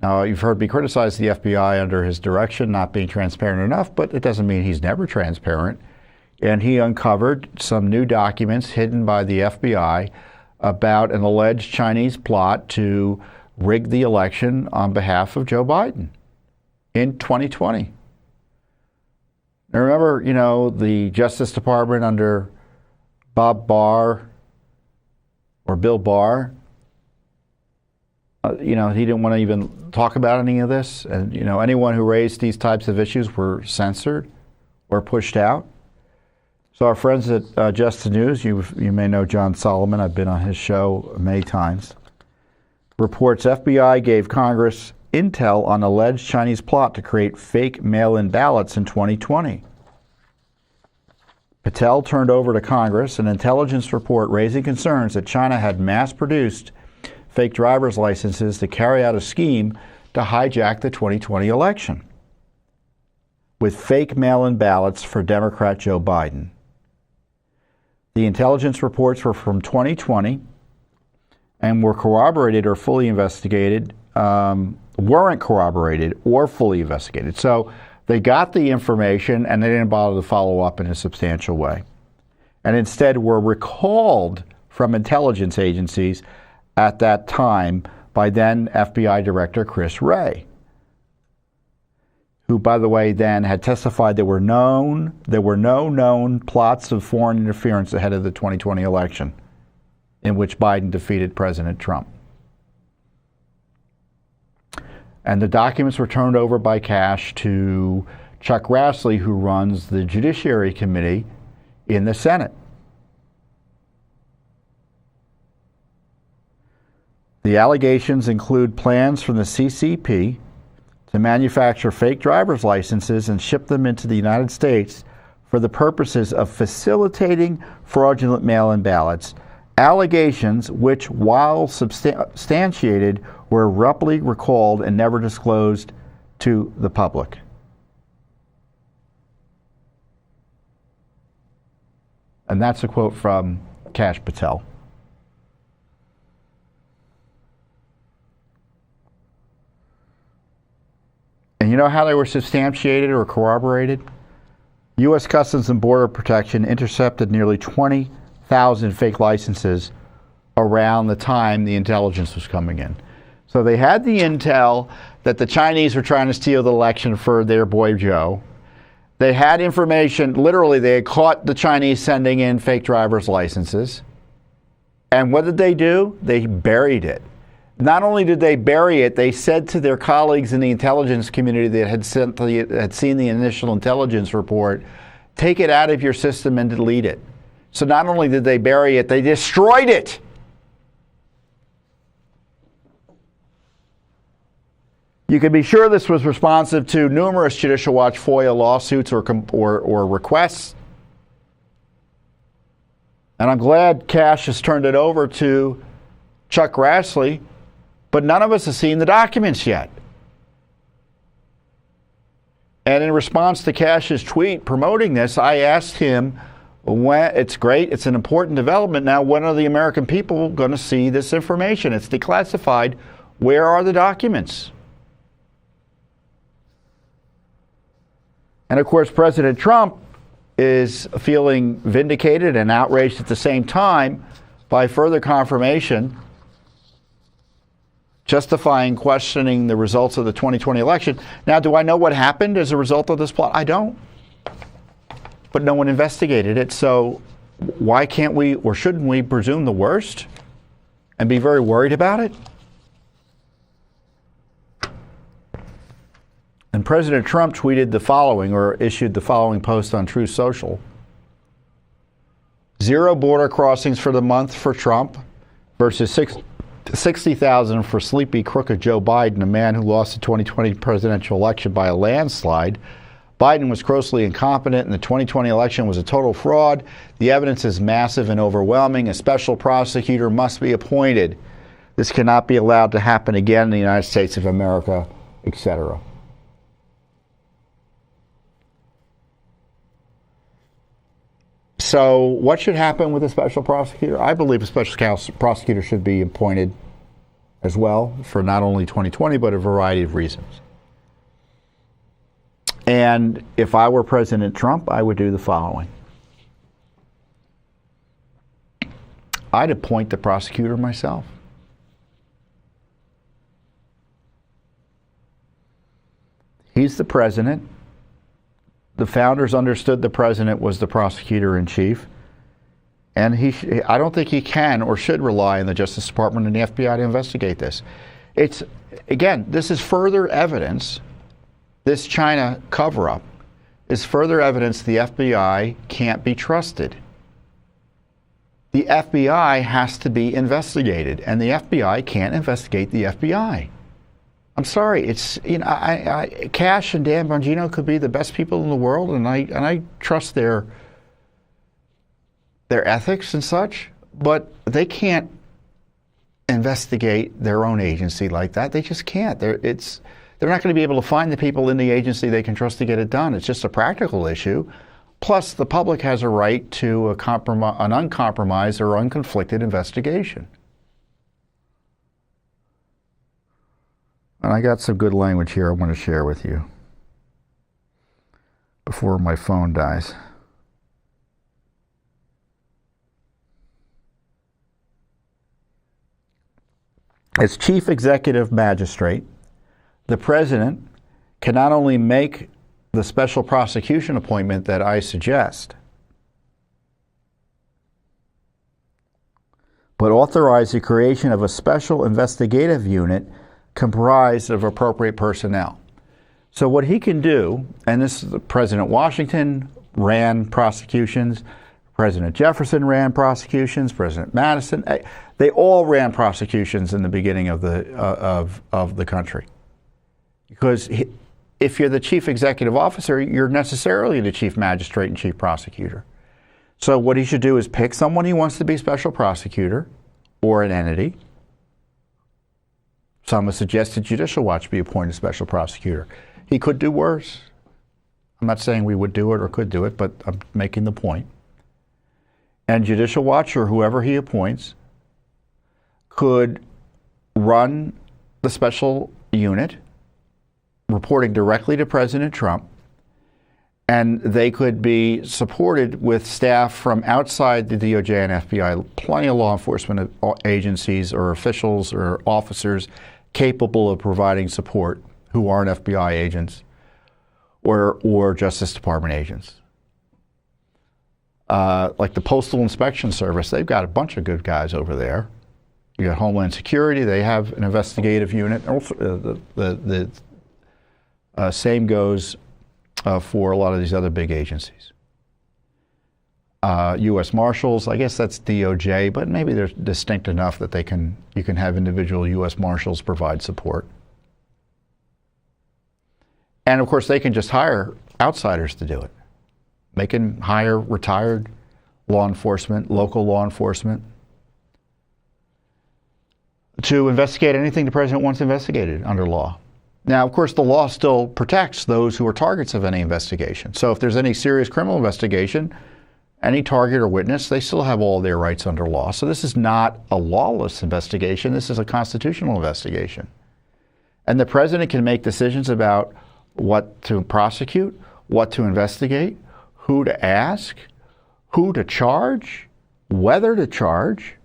Now, you've heard me criticize the FBI under his direction not being transparent enough, but it doesn't mean he's never transparent. And he uncovered some new documents hidden by the FBI about an alleged Chinese plot to rig the election on behalf of Joe Biden in 2020. Now remember, the Justice Department under Bob Barr or Bill Barr, he didn't want to even talk about any of this. And, anyone who raised these types of issues were censored or pushed out. So our friends at Just the News, you may know John Solomon, I've been on his show many times, reports FBI gave Congress intel on alleged Chinese plot to create fake mail-in ballots in 2020. Patel turned over to Congress an intelligence report raising concerns that China had mass-produced fake driver's licenses to carry out a scheme to hijack the 2020 election with fake mail-in ballots for Democrat Joe Biden. The intelligence reports were from 2020 and were corroborated or fully investigated, weren't corroborated or fully investigated. So they got the information and they didn't bother to follow up in a substantial way. And instead were recalled from intelligence agencies at that time by then FBI Director Chris Wray, who, by the way, then had testified there were no known plots of foreign interference ahead of the 2020 election in which Biden defeated President Trump. And the documents were turned over by Kash to Chuck Grassley, who runs the Judiciary Committee in the Senate. The allegations include plans from the CCP to manufacture fake driver's licenses and ship them into the United States for the purposes of facilitating fraudulent mail-in ballots, allegations which, while substantiated, were abruptly recalled and never disclosed to the public. And that's a quote from Kash Patel. And you know how they were substantiated or corroborated? U.S. Customs and Border Protection intercepted nearly 20,000 fake licenses around the time the intelligence was coming in. So they had the intel that the Chinese were trying to steal the election for their boy Joe. They had information, literally they had caught the Chinese sending in fake driver's licenses. And what did they do? They buried it. Not only did they bury it, they said to their colleagues in the intelligence community that had seen the initial intelligence report, take it out of your system and delete it. So not only did they bury it, they destroyed it. You can be sure this was responsive to numerous Judicial Watch FOIA lawsuits or requests. And I'm glad Kash has turned it over to Chuck Grassley, but none of us have seen the documents yet. And in response to Kash's tweet promoting this, I asked him, it's great, it's an important development. Now, when are the American people going to see this information? It's declassified. Where are the documents? And of course, President Trump is feeling vindicated and outraged at the same time by further confirmation, justifying questioning the results of the 2020 election. Now, do I know what happened as a result of this plot? I don't. But no one investigated it, so why can't we, or shouldn't we, presume the worst and be very worried about it? And President Trump tweeted the following, or issued the following post on Truth Social. 0 border crossings for the month for Trump versus 60,000 for sleepy, crooked Joe Biden, a man who lost the 2020 presidential election by a landslide. Biden was grossly incompetent, and the 2020 election was a total fraud. The evidence is massive and overwhelming. A special prosecutor must be appointed. This cannot be allowed to happen again in the United States of America, etc. So what should happen with a special prosecutor? I believe a special prosecutor should be appointed as well for not only 2020, but a variety of reasons. And if I were President Trump, I would do the following. I'd appoint the prosecutor myself. He's the president. The founders understood the president was the prosecutor in chief. And I don't think he can or should rely on the Justice Department and the FBI to investigate this. Again, this is further evidence. This China cover-up is further evidence the FBI can't be trusted. The FBI has to be investigated, and the FBI can't investigate the FBI. I'm sorry. It's Kash and Dan Bongino could be the best people in the world, and I trust their ethics and such, but they can't investigate their own agency like that. They just can't. They're not going to be able to find the people in the agency they can trust to get it done. It's just a practical issue. Plus, the public has a right to an uncompromised or unconflicted investigation. And I got some good language here I want to share with you before my phone dies. As Chief Executive Magistrate, the President can not only make the special prosecution appointment that I suggest, but authorize the creation of a special investigative unit comprised of appropriate personnel. So what he can do, and this is President Washington ran prosecutions, President Jefferson ran prosecutions, President Madison, they all ran prosecutions in the beginning of the country. Because if you're the chief executive officer, you're necessarily the chief magistrate and chief prosecutor. So what he should do is pick someone he wants to be special prosecutor or an entity. Some have suggested Judicial Watch be appointed special prosecutor. He could do worse. I'm not saying we would do it or could do it, but I'm making the point. And Judicial Watch, or whoever he appoints, could run the special unit, reporting directly to President Trump, and they could be supported with staff from outside the DOJ and FBI. Plenty of law enforcement agencies or officials or officers capable of providing support who aren't FBI agents or Justice Department agents. Like the Postal Inspection Service, they've got a bunch of good guys over there. You got Homeland Security, they have an investigative unit. Also, the same goes for a lot of these other big agencies. U.S. Marshals, I guess that's DOJ, but maybe they're distinct enough that you can have individual U.S. Marshals provide support. And of course, they can just hire outsiders to do it. They can hire retired law enforcement, local law enforcement, to investigate anything the president wants investigated under law. Now, of course, the law still protects those who are targets of any investigation. So if there's any serious criminal investigation, any target or witness, they still have all their rights under law. So this is not a lawless investigation. This is a constitutional investigation. And the president can make decisions about what to prosecute, what to investigate, who to ask, who to charge, whether to charge.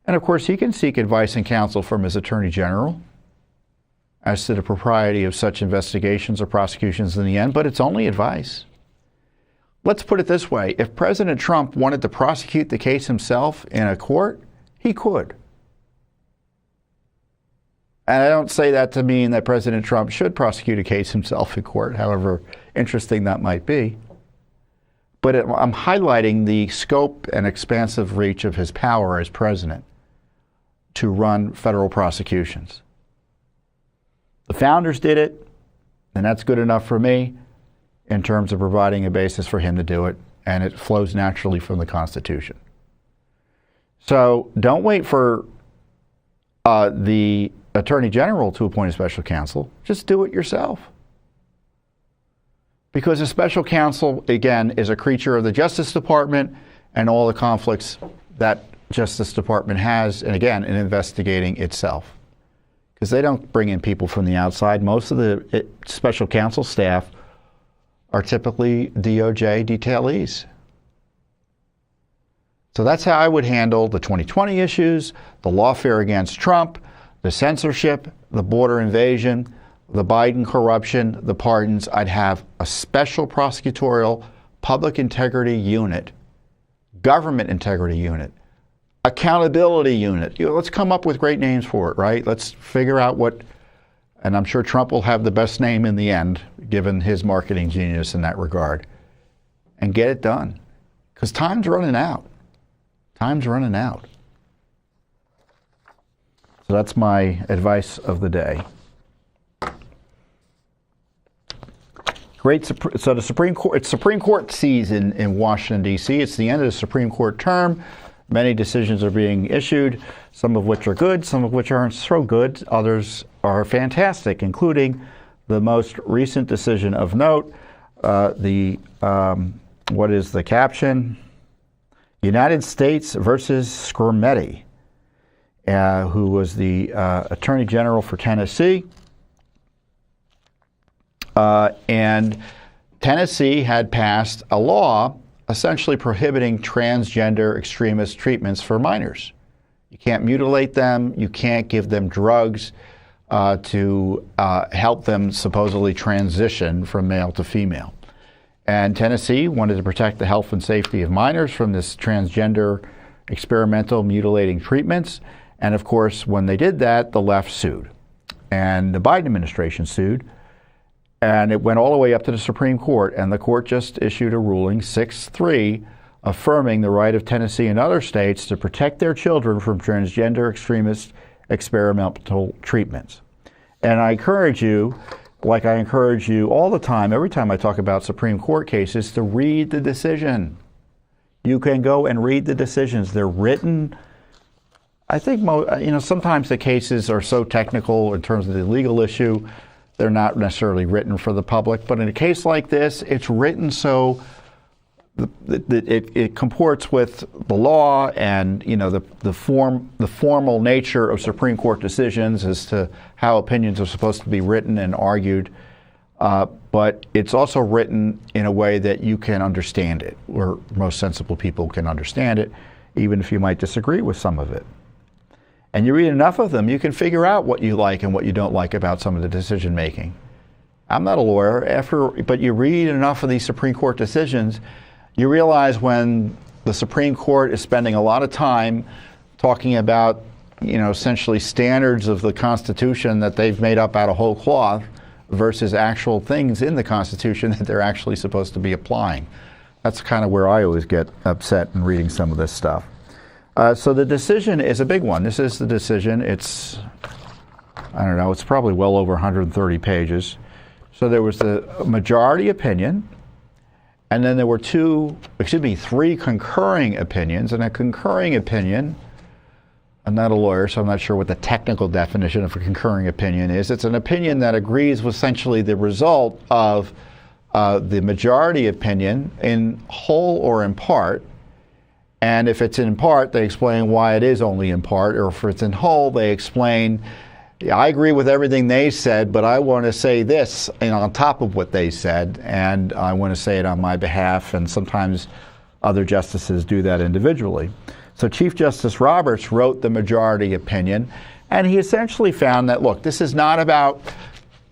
And of course, he can seek advice and counsel from his attorney general as to the propriety of such investigations or prosecutions in the end, but it's only advice. Let's put it this way. If President Trump wanted to prosecute the case himself in a court, he could. And I don't say that to mean that President Trump should prosecute a case himself in court, however interesting that might be. But I'm highlighting the scope and expansive reach of his power as president to run federal prosecutions. The founders did it, and that's good enough for me in terms of providing a basis for him to do it, and it flows naturally from the Constitution. So don't wait for the Attorney General to appoint a special counsel. Just do it yourself. Because a special counsel, again, is a creature of the Justice Department and all the conflicts that Justice Department has, and again, in investigating itself. Because they don't bring in people from the outside. Most of the special counsel staff are typically DOJ detailees. So that's how I would handle the 2020 issues, the lawfare against Trump, the censorship, the border invasion, the Biden corruption, the pardons. I'd have a special prosecutorial public integrity unit, government integrity unit, accountability unit. Let's come up with great names for it, right? Let's figure out what, and I'm sure Trump will have the best name in the end, given his marketing genius in that regard, and get it done. Because time's running out. Time's running out. So that's my advice of the day. So the Supreme Court, it's Supreme Court season in Washington, D.C. It's the end of the Supreme Court term. Many decisions are being issued, some of which are good, some of which aren't so good. Others are fantastic, including the most recent decision of note, what is the caption? United States versus Skrmetti, who was the Attorney General for Tennessee. And Tennessee had passed a law essentially prohibiting transgender extremist treatments for minors. You can't mutilate them. You can't give them drugs to help them supposedly transition from male to female. And Tennessee wanted to protect the health and safety of minors from this transgender experimental mutilating treatments. And of course, when they did that, the left sued. And the Biden administration sued. And it went all the way up to the Supreme Court, and the court just issued a ruling, 6-3, affirming the right of Tennessee and other states to protect their children from transgender extremist experimental treatments. And I encourage you, like I encourage you all the time, every time I talk about Supreme Court cases, to read the decision. You can go and read the decisions. They're written. I think sometimes the cases are so technical in terms of the legal issue, they're not necessarily written for the public. But in a case like this, it's written so it comports with the law and the formal nature of Supreme Court decisions as to how opinions are supposed to be written and argued. But it's also written in a way that you can understand it, or most sensible people can understand it, even if you might disagree with some of it. And you read enough of them, you can figure out what you like and what you don't like about some of the decision making. I'm not a lawyer, but you read enough of these Supreme Court decisions, you realize when the Supreme Court is spending a lot of time talking about, essentially standards of the Constitution that they've made up out of whole cloth versus actual things in the Constitution that they're actually supposed to be applying. That's kind of where I always get upset in reading some of this stuff. So the decision is a big one. This is the decision. It's, it's probably well over 130 pages. So there was the majority opinion, and then there were three concurring opinions. And a concurring opinion, I'm not a lawyer, so I'm not sure what the technical definition of a concurring opinion is. It's an opinion that agrees with essentially the result of the majority opinion in whole or in part. And if it's in part, they explain why it is only in part, or if it's in whole, they explain, I agree with everything they said, but I want to say this on top of what they said, and I want to say it on my behalf, and sometimes other justices do that individually. So Chief Justice Roberts wrote the majority opinion, and he essentially found that, look, this is not about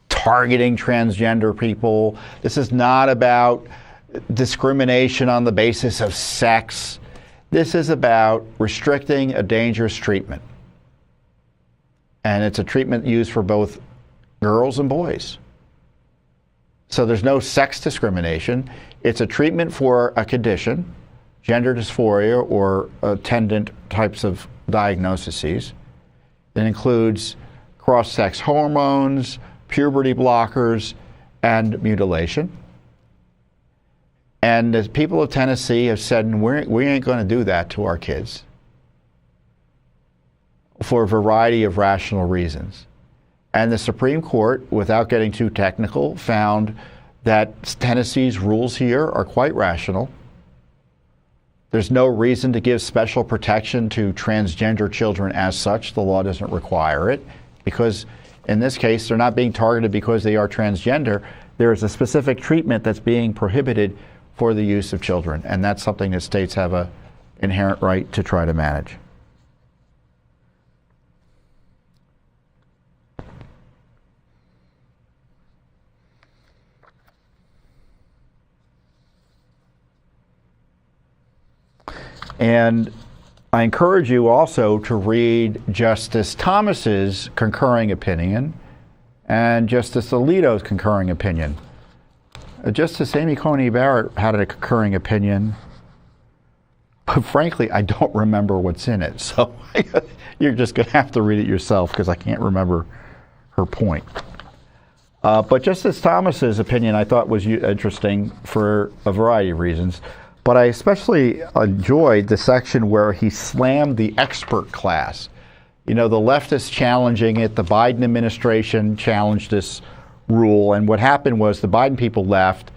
targeting transgender people. This is not about discrimination on the basis of sex. This is about restricting a dangerous treatment. And it's a treatment used for both girls and boys. So there's no sex discrimination. It's a treatment for a condition, gender dysphoria or attendant types of diagnoses. It includes cross-sex hormones, puberty blockers, and mutilation. And the people of Tennessee have said, we ain't going to do that to our kids for a variety of rational reasons. And the Supreme Court, without getting too technical, found that Tennessee's rules here are quite rational. There's no reason to give special protection to transgender children as such. The law doesn't require it, because in this case, they're not being targeted because they are transgender. There is a specific treatment that's being prohibited for the use of children, and that's something that states have an inherent right to try to manage. And I encourage you also to read Justice Thomas's concurring opinion and Justice Alito's concurring opinion. Justice Amy Coney Barrett had a concurring opinion, but frankly, I don't remember what's in it. So you're just going to have to read it yourself, because I can't remember her point. But Justice Thomas's opinion I thought was interesting for a variety of reasons. But I especially enjoyed the section where he slammed the expert class. The leftists challenging it, the Biden administration challenged this rule, and what happened was the Biden people left.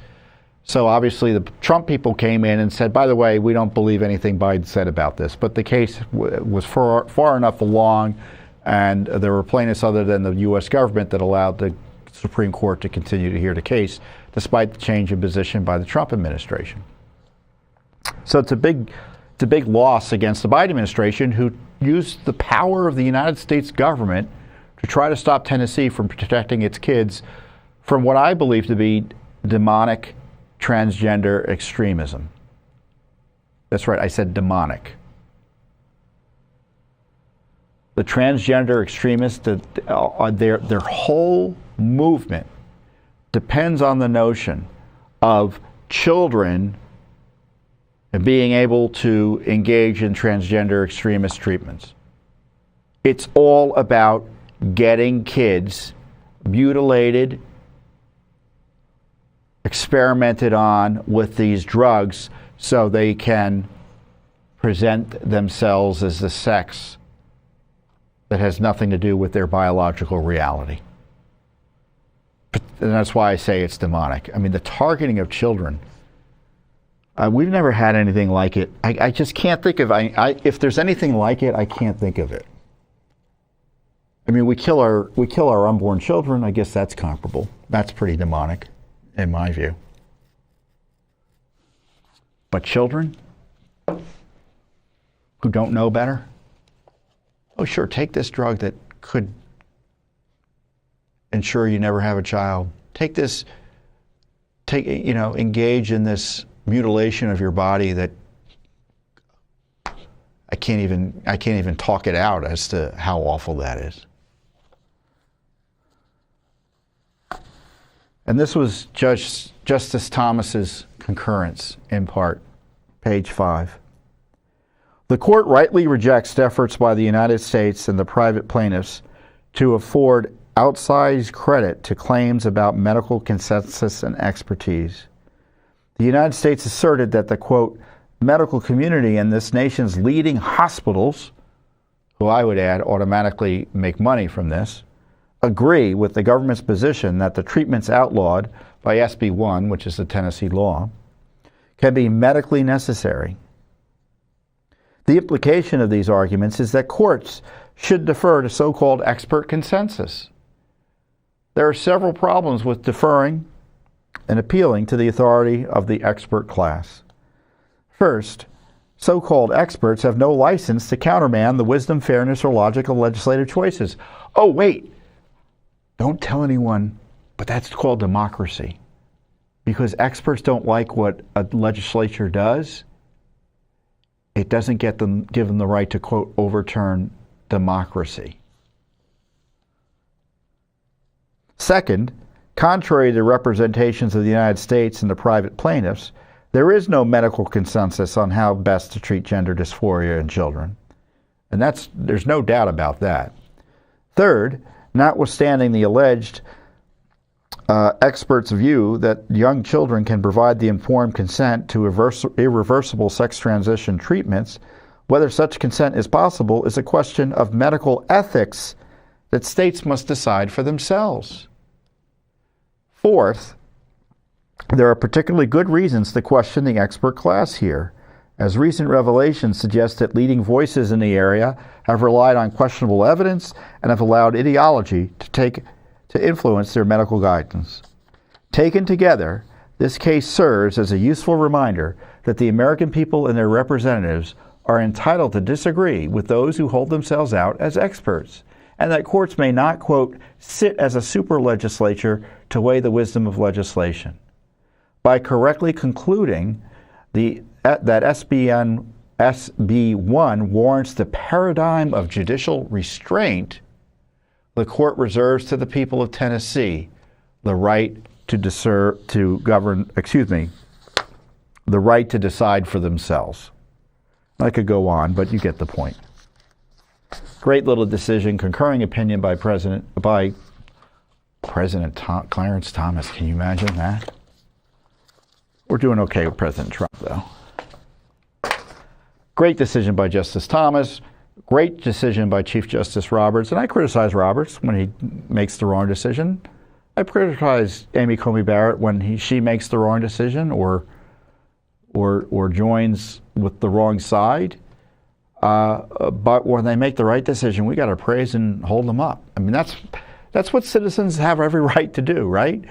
So obviously the Trump people came in and said, by the way, we don't believe anything Biden said about this. But the case was far enough along, and there were plaintiffs other than the U.S. government that allowed the Supreme Court to continue to hear the case, despite the change in position by the Trump administration. So it's a big loss against the Biden administration, who used the power of the United States government to try to stop Tennessee from protecting its kids from what I believe to be demonic transgender extremism. That's right, I said demonic. The transgender extremists, their whole movement depends on the notion of children being able to engage in transgender extremist treatments. It's all about getting kids mutilated, experimented on with these drugs so they can present themselves as the sex that has nothing to do with their biological reality. And that's why I say it's demonic. I mean, the targeting of children, we've never had anything like it. I just can't think of, if there's anything like it, I can't think of it. I mean, we kill our unborn children. I guess that's comparable. That's pretty demonic, in my view. But children who don't know better, oh, sure, take this drug that could ensure you never have a child. Engage in this mutilation of your body that I can't even talk it out as to how awful that is. And this was Justice Thomas's concurrence in part, page 5. The court rightly rejects efforts by the United States and the private plaintiffs to afford outsized credit to claims about medical consensus and expertise. The United States asserted that the, quote, medical community in this nation's leading hospitals, who I would add automatically make money from this, agree with the government's position that the treatments outlawed by SB 1, which is the Tennessee law, can be medically necessary. The implication of these arguments is that courts should defer to so-called expert consensus. There are several problems with deferring and appealing to the authority of the expert class. First, so-called experts have no license to countermand the wisdom, fairness, or logic of legislative choices. Oh, wait, don't tell anyone, but that's called democracy. Because experts don't like what a legislature does, it doesn't give them the right to, quote, overturn democracy. Second, contrary to representations of the United States and the private plaintiffs, there is no medical consensus on how best to treat gender dysphoria in children. And there's no doubt about that. Third, notwithstanding the alleged experts' view that young children can provide the informed consent to irreversible sex transition treatments, whether such consent is possible is a question of medical ethics that states must decide for themselves. Fourth, there are particularly good reasons to question the expert class here, as recent revelations suggest that leading voices in the area have relied on questionable evidence and have allowed ideology to influence their medical guidance. Taken together, this case serves as a useful reminder that the American people and their representatives are entitled to disagree with those who hold themselves out as experts, and that courts may not, quote, sit as a super legislature to weigh the wisdom of legislation. By correctly concluding that SB 1 warrants the paradigm of judicial restraint, the court reserves to the people of Tennessee the right to decide for themselves. I could go on, but you get the point. Great little decision, concurring opinion by President Clarence Thomas. Can you imagine that? We're doing okay with President Trump, though. Great decision by Justice Thomas. Great decision by Chief Justice Roberts. And I criticize Roberts when he makes the wrong decision. I criticize Amy Coney Barrett when she makes the wrong decision or joins with the wrong side. But when they make the right decision, we got to praise and hold them up. I mean, that's what citizens have every right to do, right?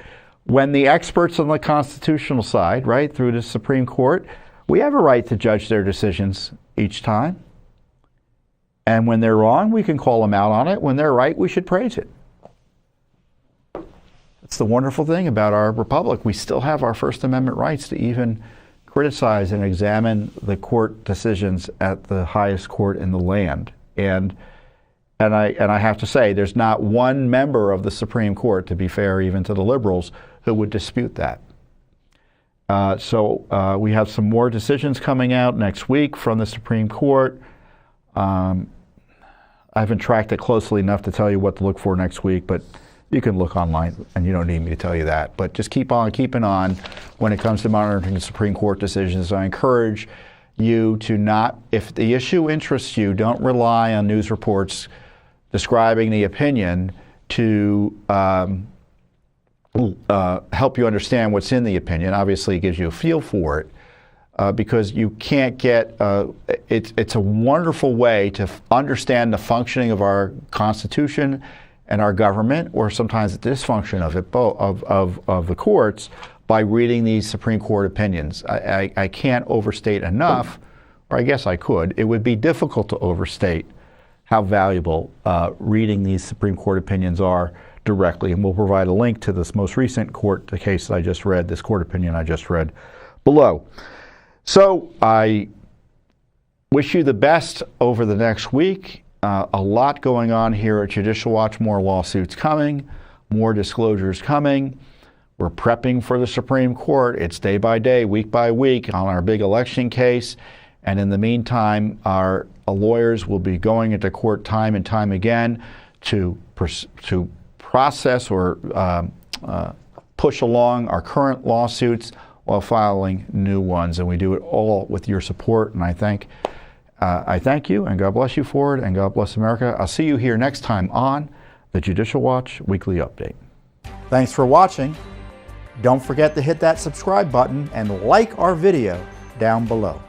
When the experts on the constitutional side, right, through the Supreme Court, we have a right to judge their decisions each time. And when they're wrong, we can call them out on it. When they're right, we should praise it. That's the wonderful thing about our republic. We still have our First Amendment rights to even criticize and examine the court decisions at the highest court in the land. And I have to say, there's not one member of the Supreme Court, to be fair even to the liberals, who would dispute that. So we have some more decisions coming out next week from the Supreme Court. I haven't tracked it closely enough to tell you what to look for next week, but you can look online, and you don't need me to tell you that. But just keep on keeping on when it comes to monitoring the Supreme Court decisions. I encourage you to not, if the issue interests you, don't rely on news reports describing the opinion to help you understand what's in the opinion. Obviously, it gives you a feel for it. Because you can't get, it's a wonderful way to understand the functioning of our Constitution and our government, or sometimes the dysfunction of it, of the courts, by reading these Supreme Court opinions. I can't overstate enough, or I guess I could. It would be difficult to overstate how valuable reading these Supreme Court opinions are directly. And we'll provide a link to this most recent the case that I just read, this court opinion I just read, below. So I wish you the best over the next week. A lot going on here at Judicial Watch, more lawsuits coming, more disclosures coming. We're prepping for the Supreme Court. It's day by day, week by week on our big election case. And in the meantime, our lawyers will be going into court time and time again to process or push along our current lawsuits while filing new ones. And we do it all with your support. And I thank you, and God bless you for it, and God bless America. I'll see you here next time on the Judicial Watch Weekly Update. Thanks for watching. Don't forget to hit that subscribe button and like our video down below.